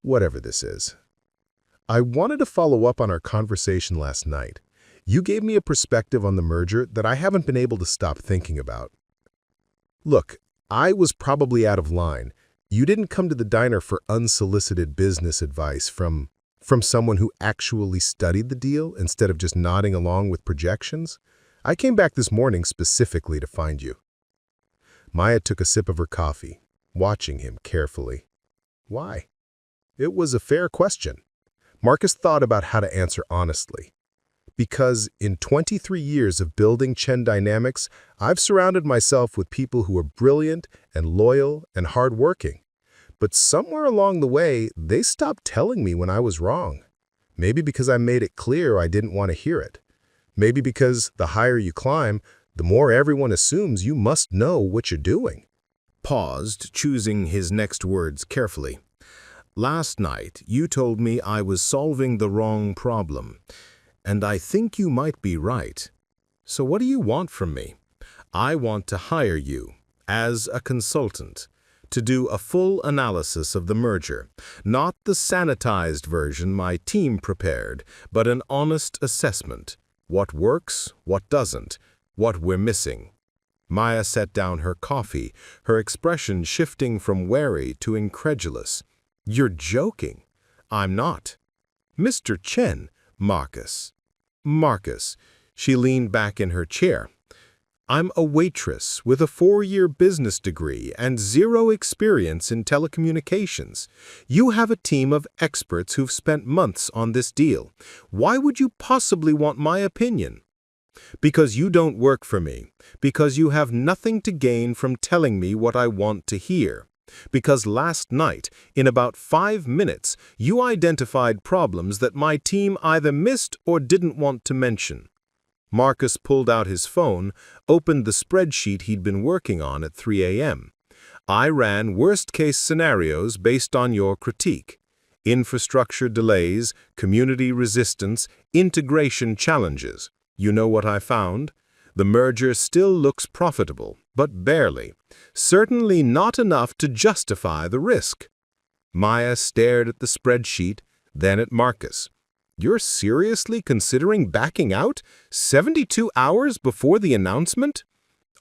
"Whatever this is." "I wanted to follow up on our conversation last night. You gave me a perspective on the merger that I haven't been able to stop thinking about. Look, I was probably out of line. You didn't come to the diner for unsolicited business advice from someone who actually studied the deal instead of just nodding along with projections. I came back this morning specifically to find you." Maya took a sip of her coffee, watching him carefully. Why? It was a fair question. Marcus thought about how to answer honestly. "Because in 23 years of building Chen Dynamics, I've surrounded myself with people who are brilliant and loyal and hardworking. But somewhere along the way, they stopped telling me when I was wrong. Maybe because I made it clear I didn't want to hear it. Maybe because the higher you climb, the more everyone assumes you must know what you're doing." Paused, choosing his next words carefully. "Last night, you told me I was solving the wrong problem. And I think you might be right. So what do you want from me? I want to hire you, as a consultant, to do a full analysis of the merger, not the sanitized version my team prepared, but an honest assessment. What works, what doesn't, what we're missing." Maya set down her coffee, her expression shifting from wary to incredulous. "You're joking." "I'm not." "Mr. Chen, Marcus." "Marcus." She leaned back in her chair. "I'm a waitress with a 4-year business degree and 0 experience in telecommunications. You have a team of experts who've spent months on this deal. Why would you possibly want my opinion?" "Because you don't work for me. Because you have nothing to gain from telling me what I want to hear. Because last night, in about 5 minutes, you identified problems that my team either missed or didn't want to mention." Marcus pulled out his phone, opened the spreadsheet he'd been working on at 3 a.m. "I ran worst-case scenarios based on your critique. Infrastructure delays, community resistance, integration challenges. You know what I found? The merger still looks profitable, but barely. Certainly not enough to justify the risk." Maya stared at the spreadsheet, then at Marcus. "You're seriously considering backing out 72 hours before the announcement?"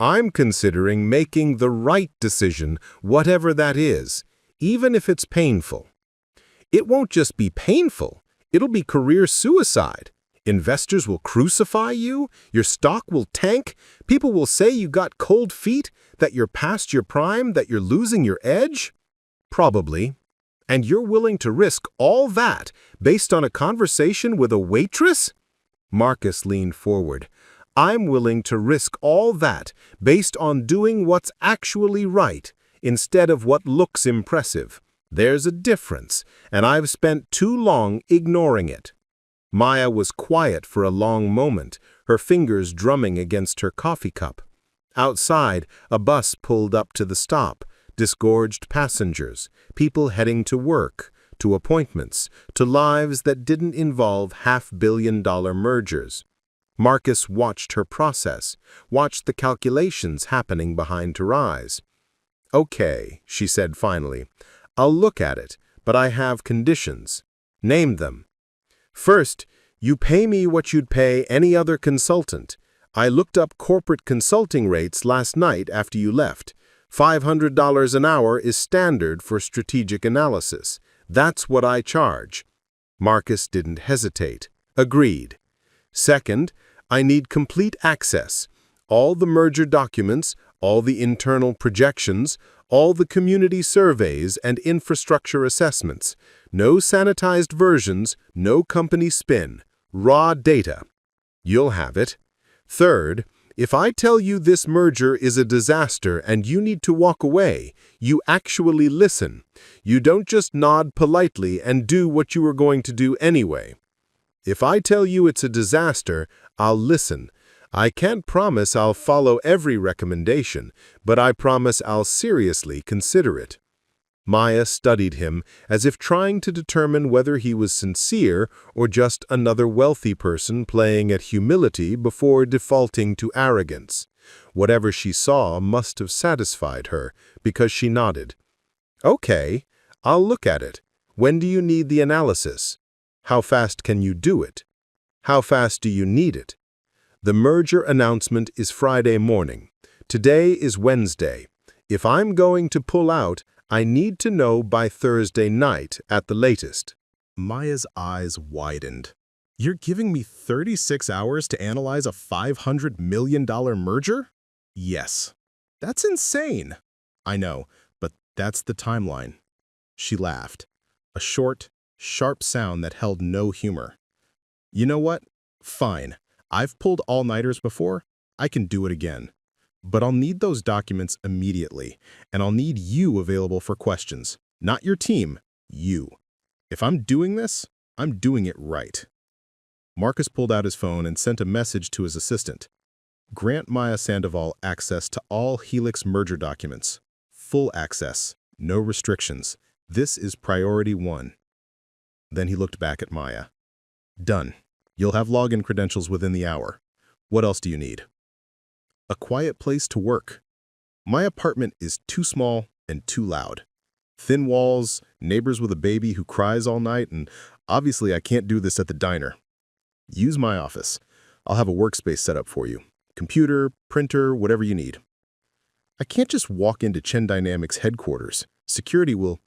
"I'm considering making the right decision, whatever that is, even if it's painful." "It won't just be painful. It'll be career suicide. Investors will crucify you, your stock will tank, people will say you got cold feet, that you're past your prime, that you're losing your edge?" "Probably. And you're willing to risk all that based on a conversation with a waitress?" Marcus leaned forward. I'm willing to risk all that based on doing what's actually right instead of what looks impressive. There's a difference, and I've spent too long ignoring it." Maya was quiet for a long moment, her fingers drumming against her coffee cup. Outside, a bus pulled up to the stop, disgorged passengers, people heading to work, to appointments, to lives that didn't involve half-billion-dollar mergers. Marcus watched her process, watched the calculations happening behind her eyes. "Okay," she said finally, "I'll look at it, but I have conditions." "Name them." "First, you pay me what you'd pay any other consultant. I looked up corporate consulting rates last night after you left. $500 an hour is standard for strategic analysis. That's what I charge." Marcus didn't hesitate. Agreed. "Second, I need complete access. All the merger documents, all the internal projections, all the community surveys and infrastructure assessments. No sanitized versions, no company spin. Raw data." "You'll have it." "Third, if I tell you this merger is a disaster and you need to walk away, you actually listen. You don't just nod politely and do what you were going to do anyway. If I tell you it's a disaster, I'll listen. I can't promise I'll follow every recommendation, but I promise I'll seriously consider it." Maya studied him as if trying to determine whether he was sincere or just another wealthy person playing at humility before defaulting to arrogance. Whatever she saw must have satisfied her, because she nodded. "Okay, I'll look at it. When do you need the analysis? How fast can you do it? How fast do you need it? The merger announcement is Friday morning. Today is Wednesday. If I'm going to pull out, I need to know by Thursday night at the latest." Maya's eyes widened. "You're giving me 36 hours to analyze a $500 million merger?" "Yes." "That's insane." "I know, but that's the timeline." She laughed, a short, sharp sound that held no humor. "You know what? Fine. I've pulled all-nighters before. I can do it again. But I'll need those documents immediately, and I'll need you available for questions. Not your team, you. If I'm doing this, I'm doing it right." Marcus pulled out his phone and sent a message to his assistant. "Grant Maya Sandoval access to all Helix merger documents. Full access, no restrictions. This is priority 1. Then he looked back at Maya. "Done. You'll have login credentials within the hour. What else do you need?" "A quiet place to work. My apartment is too small and too loud. Thin walls, neighbors with a baby who cries all night, and obviously I can't do this at the diner. Use my office. I'll have a workspace set up for you. Computer, printer, whatever you need." "I can't just walk into Chen Dynamics headquarters. Security will—"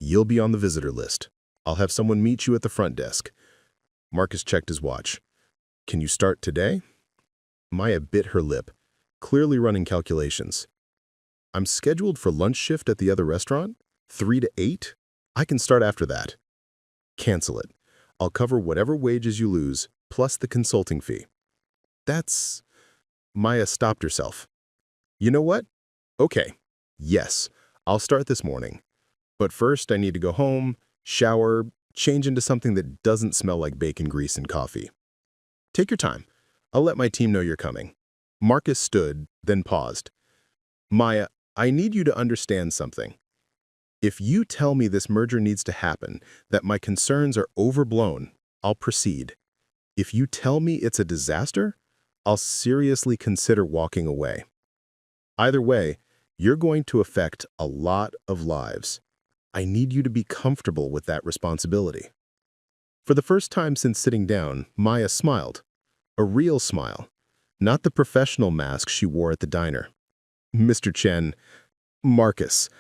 "You'll be on the visitor list. I'll have someone meet you at the front desk." Marcus checked his watch. "Can you start today?" Maya bit her lip, clearly running calculations. "I'm scheduled for lunch shift at the other restaurant, 3 to 8. I can start after that." "Cancel it. I'll cover whatever wages you lose, plus the consulting fee." "That's—" Maya stopped herself. "You know what? Okay. Yes, I'll start this morning. But first I need to go home, shower, change into something that doesn't smell like bacon grease and coffee." "Take your time. I'll let my team know you're coming." Marcus stood, then paused. "Maya, I need you to understand something. If you tell me this merger needs to happen, that my concerns are overblown, I'll proceed. If you tell me it's a disaster, I'll seriously consider walking away. Either way, you're going to affect a lot of lives. I need you to be comfortable with that responsibility." For the first time since sitting down, Maya smiled. A real smile, not the professional mask she wore at the diner. "Mr. Chen, Marcus,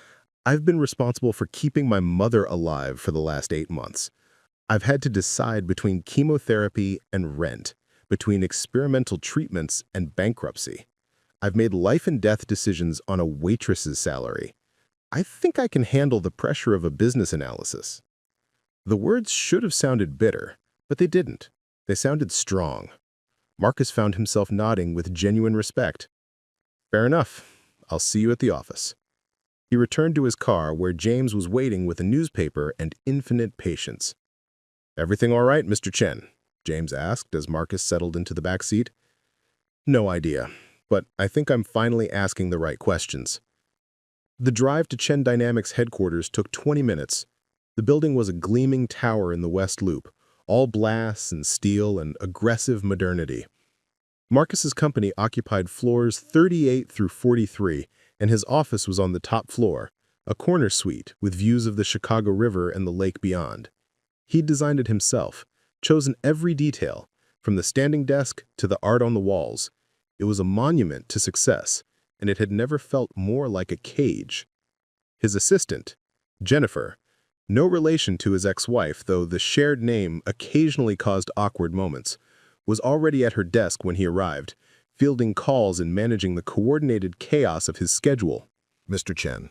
I've been responsible for keeping my mother alive for the last 8 months. I've had to decide between chemotherapy and rent, between experimental treatments and bankruptcy. I've made life and death decisions on a waitress's salary. I think I can handle the pressure of a business analysis." The words should have sounded bitter, but they didn't. They sounded strong. Marcus found himself nodding with genuine respect. Fair enough. I'll see you at the office. He returned to his car where James was waiting with a newspaper and infinite patience. Everything all right, Mr. Chen? James asked as Marcus settled into the back seat. No idea, but I think I'm finally asking the right questions. The drive to Chen Dynamics headquarters took 20 minutes. The building was a gleaming tower in the West Loop, all glass and steel and aggressive modernity. Marcus's company occupied floors 38 through 43, and his office was on the top floor, a corner suite with views of the Chicago River and the lake beyond. He'd designed it himself, chosen every detail, from the standing desk to the art on the walls. It was a monument to success, and it had never felt more like a cage. His assistant, Jennifer, no relation to his ex-wife, though the shared name occasionally caused awkward moments, was already at her desk when he arrived, fielding calls and managing the coordinated chaos of his schedule. Mr. Chen,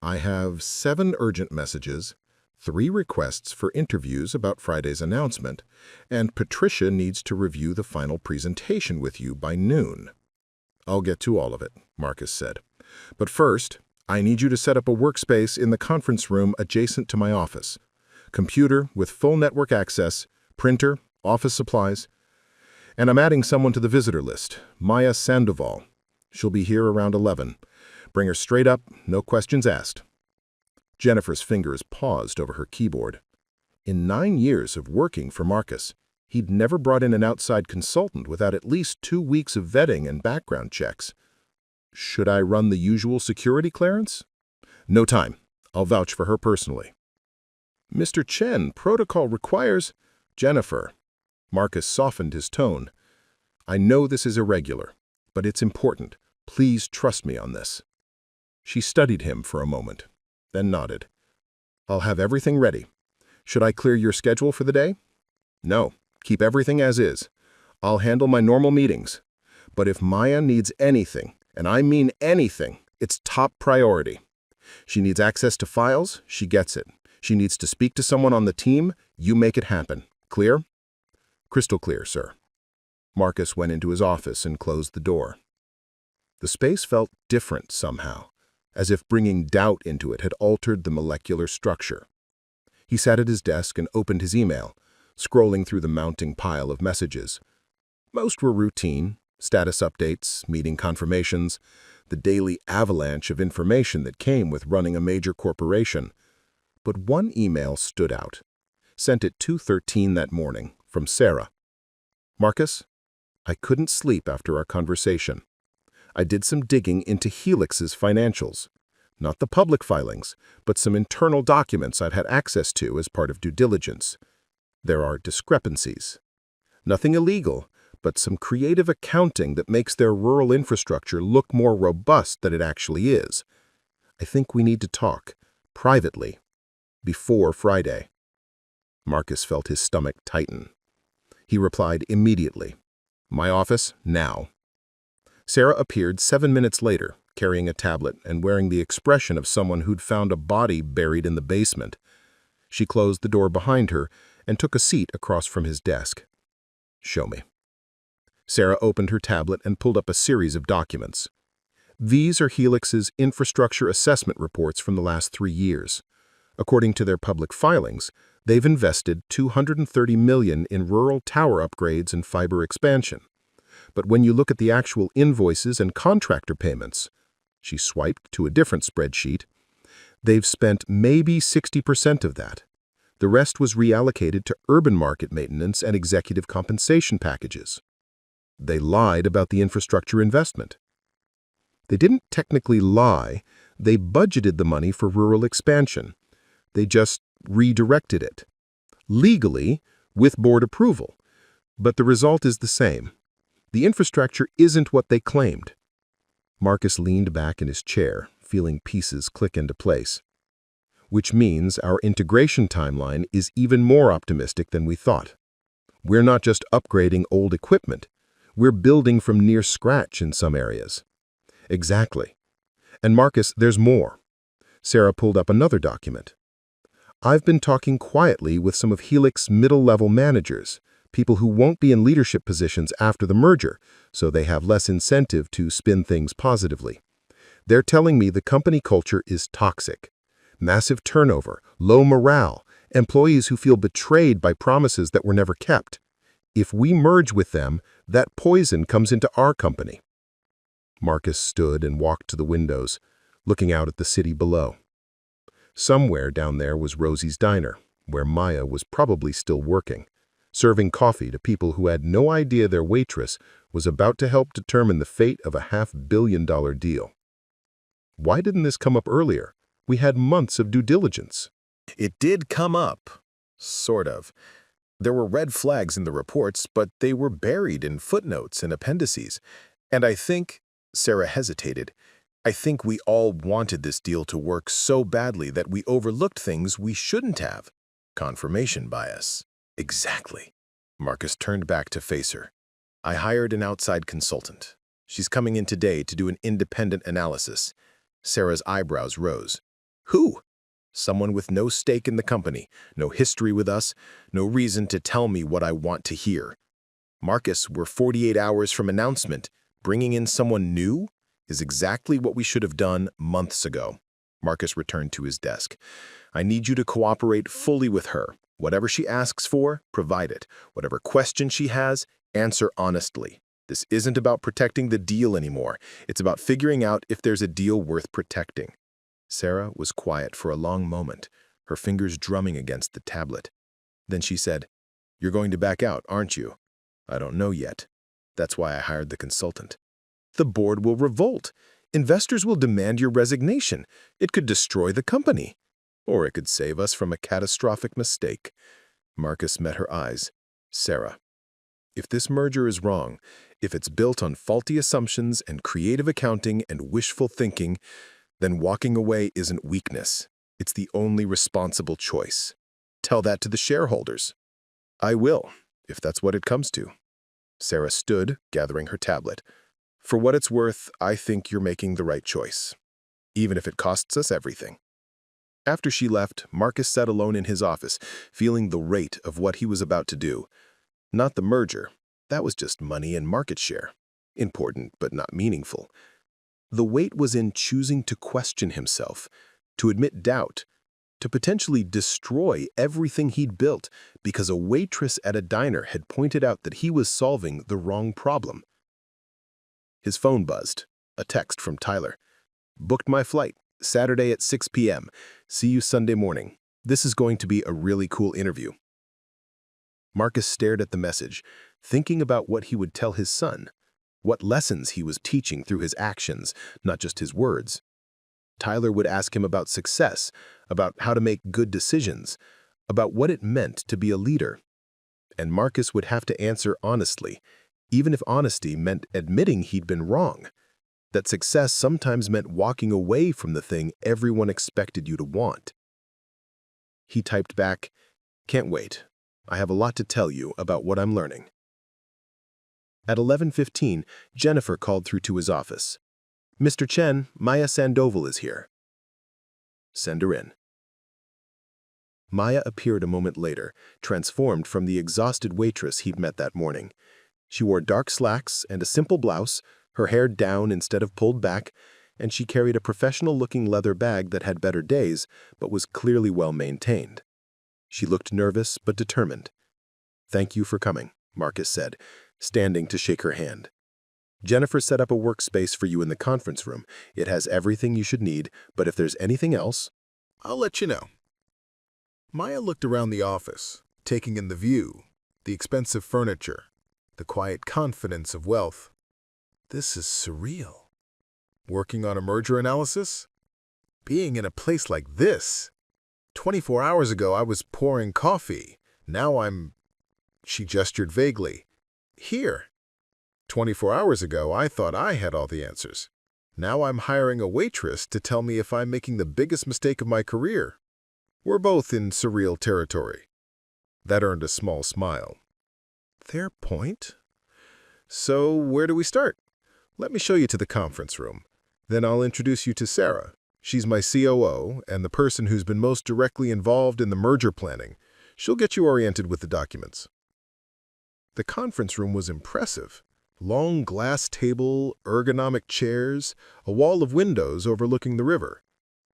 I have 7 urgent messages, 3 requests for interviews about Friday's announcement, and Patricia needs to review the final presentation with you by noon. I'll get to all of it, Marcus said. But first, I need you to set up a workspace in the conference room adjacent to my office. Computer with full network access, printer, office supplies. And I'm adding someone to the visitor list, Maya Sandoval. She'll be here around 11. Bring her straight up, no questions asked. Jennifer's fingers paused over her keyboard. In 9 years of working for Marcus, he'd never brought in an outside consultant without at least 2 weeks of vetting and background checks. Should I run the usual security clearance? No time. I'll vouch for her personally. Mr. Chen, protocol requires... Jennifer. Marcus softened his tone. I know this is irregular, but it's important. Please trust me on this. She studied him for a moment, then nodded. I'll have everything ready. Should I clear your schedule for the day? No, keep everything as is. I'll handle my normal meetings. But if Maya needs anything, and I mean anything, it's top priority. She needs access to files, she gets it. She needs to speak to someone on the team, you make it happen. Clear? Crystal clear, sir. Marcus went into his office and closed the door. The space felt different somehow, as if bringing doubt into it had altered the molecular structure. He sat at his desk and opened his email, scrolling through the mounting pile of messages. Most were routine, status updates, meeting confirmations, the daily avalanche of information that came with running a major corporation. But one email stood out, sent at 2:13 that morning, from Sarah. Marcus, I couldn't sleep after our conversation. I did some digging into Helix's financials. Not the public filings, but some internal documents I've had access to as part of due diligence. There are discrepancies. Nothing illegal, but some creative accounting that makes their rural infrastructure look more robust than it actually is. I think we need to talk, privately, before Friday. Marcus felt his stomach tighten. He replied immediately, My office, now. Sarah appeared 7 minutes later, carrying a tablet and wearing the expression of someone who'd found a body buried in the basement. She closed the door behind her and took a seat across from his desk. Show me. Sarah opened her tablet and pulled up a series of documents. These are Helix's infrastructure assessment reports from the last 3 years. According to their public filings, they've invested $230 million in rural tower upgrades and fiber expansion. But when you look at the actual invoices and contractor payments, she swiped to a different spreadsheet, they've spent maybe 60% of that. The rest was reallocated to urban market maintenance and executive compensation packages. They lied about the infrastructure investment. They didn't technically lie, they budgeted the money for rural expansion. They just redirected it. Legally, with board approval. But the result is the same. The infrastructure isn't what they claimed. Marcus leaned back in his chair, feeling pieces click into place. Which means our integration timeline is even more optimistic than we thought. We're not just upgrading old equipment. We're building from near scratch in some areas. Exactly. And Marcus, there's more. Sarah pulled up another document. I've been talking quietly with some of Helix's middle-level managers, people who won't be in leadership positions after the merger, so they have less incentive to spin things positively. They're telling me the company culture is toxic. Massive turnover, low morale, employees who feel betrayed by promises that were never kept. If we merge with them, that poison comes into our company. Marcus stood and walked to the windows, looking out at the city below. Somewhere down there was Rosie's diner, where Maya was probably still working, serving coffee to people who had no idea their waitress was about to help determine the fate of a $500 million deal. Why didn't this come up earlier? We had months of due diligence. It did come up. Sort of. There were red flags in the reports, but they were buried in footnotes and appendices. And I think, Sarah hesitated, I think we all wanted this deal to work so badly that we overlooked things we shouldn't have. Confirmation bias. Exactly. Marcus turned back to face her. I hired an outside consultant. She's coming in today to do an independent analysis. Sarah's eyebrows rose. Who? Someone with no stake in the company, no history with us, no reason to tell me what I want to hear. Marcus, we're 48 hours from announcement. Bringing in someone new is exactly what we should have done months ago. Marcus returned to his desk. I need you to cooperate fully with her. Whatever she asks for, provide it. Whatever question she has, answer honestly. This isn't about protecting the deal anymore. It's about figuring out if there's a deal worth protecting. Sarah was quiet for a long moment, her fingers drumming against the tablet. Then she said, "You're going to back out, aren't you?" "I don't know yet. That's why I hired the consultant." "The board will revolt. Investors will demand your resignation. It could destroy the company. Or it could save us from a catastrophic mistake." Marcus met her eyes. "Sarah, if this merger is wrong, if it's built on faulty assumptions and creative accounting and wishful thinking, then walking away isn't weakness. It's the only responsible choice. Tell that to the shareholders." "I will, if that's what it comes to." Sarah stood, gathering her tablet. "For what it's worth, I think you're making the right choice, even if it costs us everything." After she left, Marcus sat alone in his office, feeling the weight of what he was about to do. Not the merger. That was just money and market share. Important, but not meaningful. The weight was in choosing to question himself, to admit doubt, to potentially destroy everything he'd built because a waitress at a diner had pointed out that he was solving the wrong problem. His phone buzzed. A text from Tyler. "Booked my flight. Saturday at 6 p.m. See you Sunday morning. This is going to be a really cool interview." Marcus stared at the message, thinking about what he would tell his son, what lessons he was teaching through his actions, not just his words. Tyler would ask him about success, about how to make good decisions, about what it meant to be a leader. And Marcus would have to answer honestly, even if honesty meant admitting he'd been wrong, that success sometimes meant walking away from the thing everyone expected you to want. He typed back, "Can't wait. I have a lot to tell you about what I'm learning." At 11:15, Jennifer called through to his office. "Mr. Chen, Maya Sandoval is here." "Send her in." Maya appeared a moment later, transformed from the exhausted waitress he'd met that morning. She wore dark slacks and a simple blouse, her hair down instead of pulled back, and she carried a professional-looking leather bag that had better days, but was clearly well-maintained. She looked nervous but determined. "Thank you for coming," Marcus said, standing to shake her hand. "Jennifer set up a workspace for you in the conference room. It has everything you should need, but if there's anything else, I'll let you know." Maya looked around the office, taking in the view, the expensive furniture, the quiet confidence of wealth. This is surreal. Working on a merger analysis? Being in a place like this? 24 hours ago, I was pouring coffee. Now I'm... She gestured vaguely. Here. 24 hours ago, I thought I had all the answers. Now I'm hiring a waitress to tell me if I'm making the biggest mistake of my career. We're both in surreal territory. That earned a small smile. Fair point. So where do we start? Let me show you to the conference room. Then I'll introduce you to Sarah. She's my COO and the person who's been most directly involved in the merger planning. She'll get you oriented with the documents. The conference room was impressive. Long glass table, ergonomic chairs, a wall of windows overlooking the river.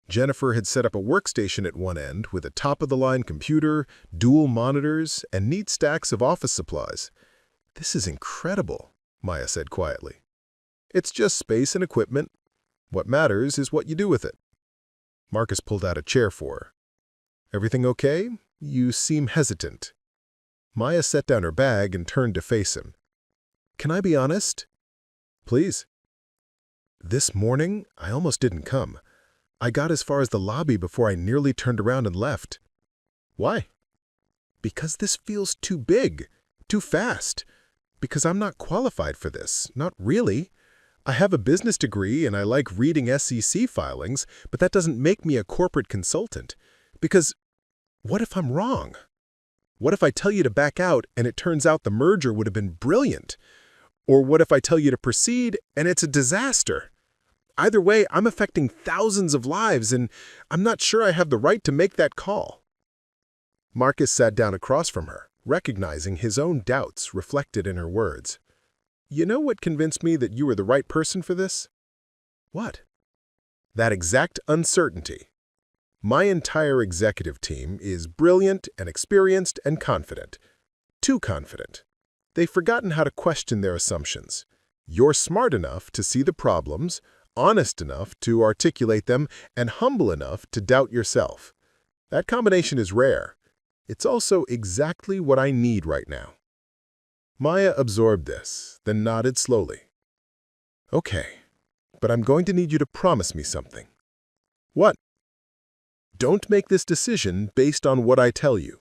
Jennifer had set up a workstation at one end with a top-of-the-line computer, dual monitors, and neat stacks of office supplies. "This is incredible," Maya said quietly. "It's just space and equipment. What matters is what you do with it." Marcus pulled out a chair for her. "Everything okay? You seem hesitant." Maya set down her bag and turned to face him. "Can I be honest?" "Please." "This morning, I almost didn't come. I got as far as the lobby before I nearly turned around and left." "Why?" "Because this feels too big, too fast. Because I'm not qualified for this, not really. I have a business degree and I like reading SEC filings, but that doesn't make me a corporate consultant. Because what if I'm wrong? What if I tell you to back out and it turns out the merger would have been brilliant? Or what if I tell you to proceed and it's a disaster? Either way, I'm affecting thousands of lives and I'm not sure I have the right to make that call." Marcus sat down across from her, recognizing his own doubts reflected in her words. "You know what convinced me that you were the right person for this?" "What?" "That exact uncertainty. My entire executive team is brilliant and experienced and confident. Too confident. They've forgotten how to question their assumptions. You're smart enough to see the problems, honest enough to articulate them, and humble enough to doubt yourself. That combination is rare. It's also exactly what I need right now." Maya absorbed this, then nodded slowly. "Okay, but I'm going to need you to promise me something." "What?" "Don't make this decision based on what I tell you.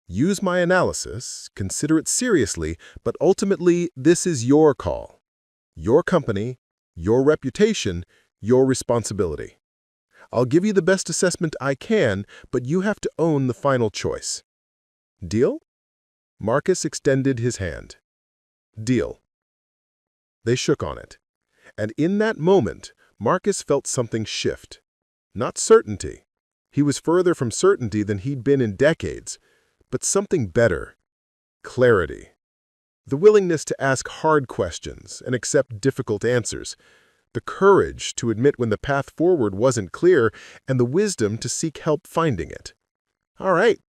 Use my analysis, consider it seriously, but ultimately this is your call. Your company, your reputation, your responsibility. I'll give you the best assessment I can, but you have to own the final choice. Deal?" Marcus extended his hand. "Deal." They shook on it. And in that moment, Marcus felt something shift. Not certainty. He was further from certainty than he'd been in decades, but something better. Clarity. The willingness to ask hard questions and accept difficult answers. The courage to admit when the path forward wasn't clear, and the wisdom to seek help finding it. "All right,"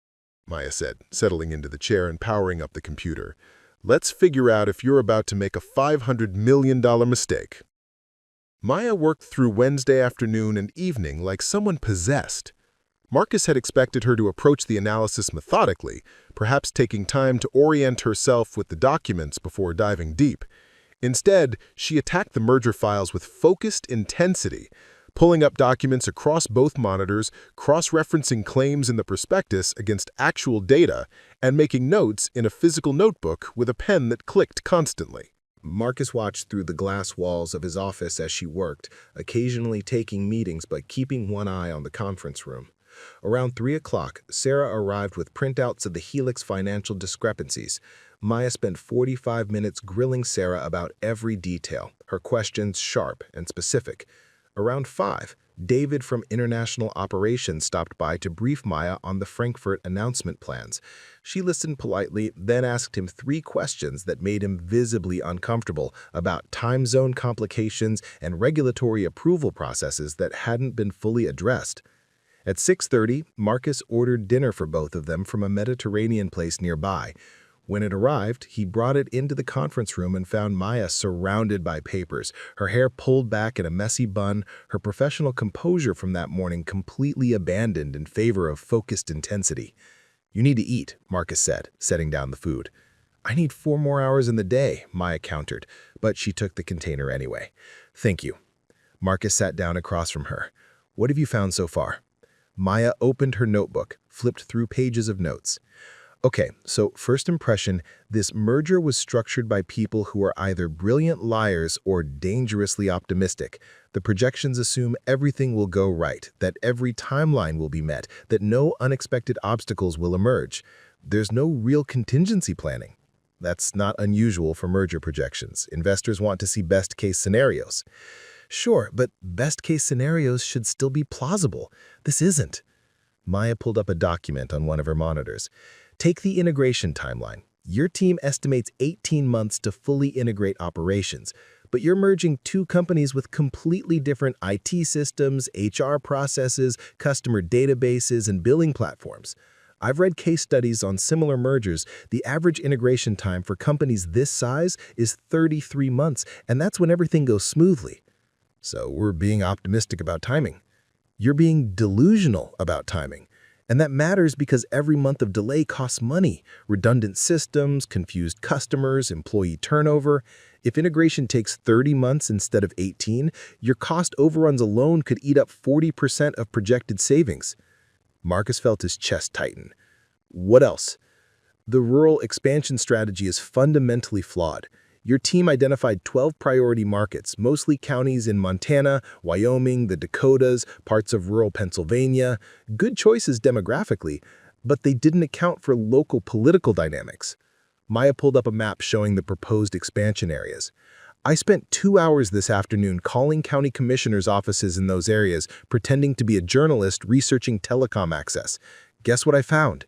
Maya said, settling into the chair and powering up the computer. "Let's figure out if you're about to make a $500 million mistake." Maya worked through Wednesday afternoon and evening like someone possessed. Marcus had expected her to approach the analysis methodically, perhaps taking time to orient herself with the documents before diving deep. Instead, she attacked the merger files with focused intensity, pulling up documents across both monitors, cross-referencing claims in the prospectus against actual data, and making notes in a physical notebook with a pen that clicked constantly. Marcus watched through the glass walls of his office as she worked, occasionally taking meetings but keeping one eye on the conference room. Around 3 o'clock, Sarah arrived with printouts of the Helix financial discrepancies. Maya spent 45 minutes grilling Sarah about every detail, her questions sharp and specific. Around 5, David from International Operations stopped by to brief Maya on the Frankfurt announcement plans. She listened politely, then asked him 3 questions that made him visibly uncomfortable about time zone complications and regulatory approval processes that hadn't been fully addressed. At 6:30, Marcus ordered dinner for both of them from a Mediterranean place nearby. When it arrived, he brought it into the conference room and found Maya surrounded by papers, her hair pulled back in a messy bun, her professional composure from that morning completely abandoned in favor of focused intensity. "You need to eat," Marcus said, setting down the food. "I need 4 more hours in the day," Maya countered, but she took the container anyway. "Thank you." Marcus sat down across from her. "What have you found so far?" Maya opened her notebook, flipped through pages of notes. "Okay, so first impression, this merger was structured by people who are either brilliant liars or dangerously optimistic. The projections assume everything will go right, that every timeline will be met, that no unexpected obstacles will emerge. There's no real contingency planning. That's not unusual for merger projections. Investors want to see best-case scenarios." "Sure, but best-case scenarios should still be plausible. This isn't." Maya pulled up a document on one of her monitors. "Take the integration timeline. Your team estimates 18 months to fully integrate operations, but you're merging two companies with completely different IT systems, HR processes, customer databases, and billing platforms. I've read case studies on similar mergers. The average integration time for companies this size is 33 months, and that's when everything goes smoothly. So we're being optimistic about timing. You're being delusional about timing. And that matters because every month of delay costs money, redundant systems, confused customers, employee turnover. If integration takes 30 months instead of 18, your cost overruns alone could eat up 40% of projected savings. Marcus felt his chest tighten. What else? The rural expansion strategy is fundamentally flawed. Your team identified 12 priority markets, mostly counties in Montana, Wyoming, the Dakotas, parts of rural Pennsylvania. Good choices demographically, but they didn't account for local political dynamics. Maya pulled up a map showing the proposed expansion areas. I spent 2 hours this afternoon calling county commissioners' offices in those areas, pretending to be a journalist researching telecom access. Guess what I found?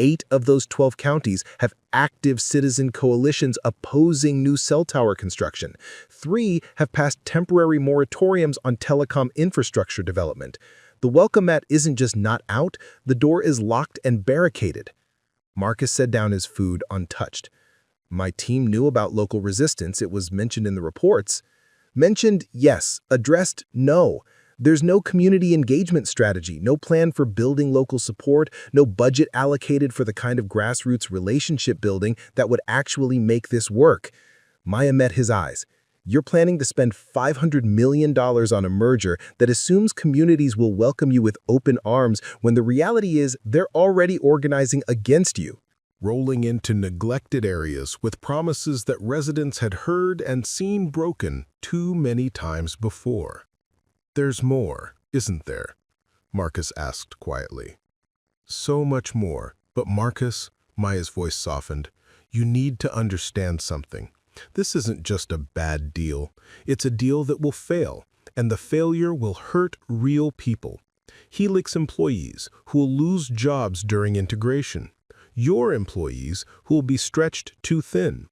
8 of those 12 counties have active citizen coalitions opposing new cell tower construction. 3 have passed temporary moratoriums on telecom infrastructure development. The welcome mat isn't just not out, the door is locked and barricaded. Marcus set down his food untouched. My team knew about local resistance. It was mentioned in the reports. Mentioned, yes. Addressed, no. There's no community engagement strategy, no plan for building local support, no budget allocated for the kind of grassroots relationship building that would actually make this work. Maya met his eyes. You're planning to spend $500 million on a merger that assumes communities will welcome you with open arms when the reality is they're already organizing against you. Rolling into neglected areas with promises that residents had heard and seen broken too many times before. There's more, isn't there? Marcus asked quietly. So much more, but Marcus, Maya's voice softened, you need to understand something. This isn't just a bad deal. It's a deal that will fail, and the failure will hurt real people. Helix employees who will lose jobs during integration. Your employees who will be stretched too thin.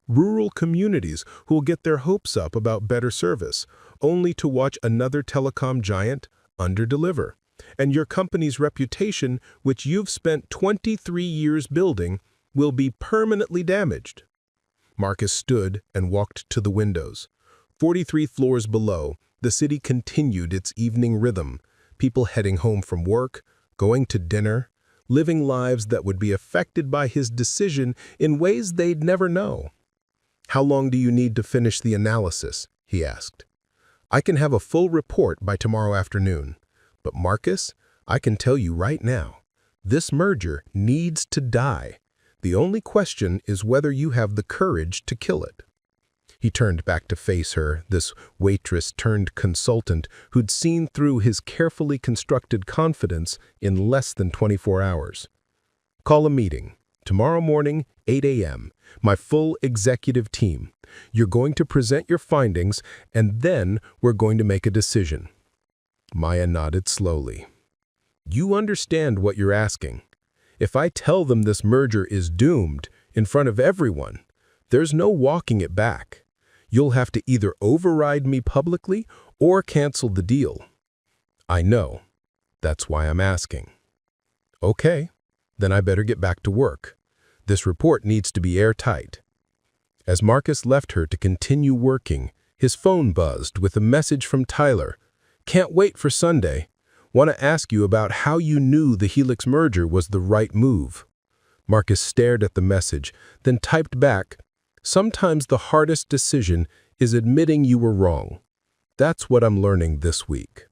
Rural communities who will get their hopes up about better service, only to watch another telecom giant underdeliver. And your company's reputation, which you've spent 23 years building, will be permanently damaged. Marcus stood and walked to the windows. 43 floors below, the city continued its evening rhythm, people heading home from work, going to dinner, living lives that would be affected by his decision in ways they'd never know. How long do you need to finish the analysis? He asked. I can have a full report by tomorrow afternoon. But Marcus, I can tell you right now, this merger needs to die. The only question is whether you have the courage to kill it. He turned back to face her, this waitress turned consultant who'd seen through his carefully constructed confidence in less than 24 hours. Call a meeting. Tomorrow morning, 8 a.m., my full executive team. You're going to present your findings, and then we're going to make a decision. Maya nodded slowly. You understand what you're asking. If I tell them this merger is doomed in front of everyone, there's no walking it back. You'll have to either override me publicly or cancel the deal. I know. That's why I'm asking. Okay, then I better get back to work. This report needs to be airtight. As Marcus left her to continue working, his phone buzzed with a message from Tyler. Can't wait for Sunday. Want to ask you about how you knew the Helix merger was the right move. Marcus stared at the message, then typed back, sometimes the hardest decision is admitting you were wrong. That's what I'm learning this week.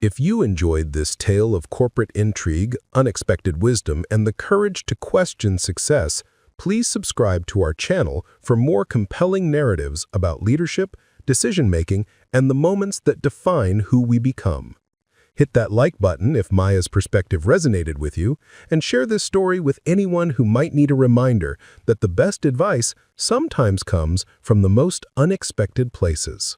If you enjoyed this tale of corporate intrigue, unexpected wisdom, and the courage to question success, please subscribe to our channel for more compelling narratives about leadership, decision-making, and the moments that define who we become. Hit that like button if Maya's perspective resonated with you, and share this story with anyone who might need a reminder that the best advice sometimes comes from the most unexpected places.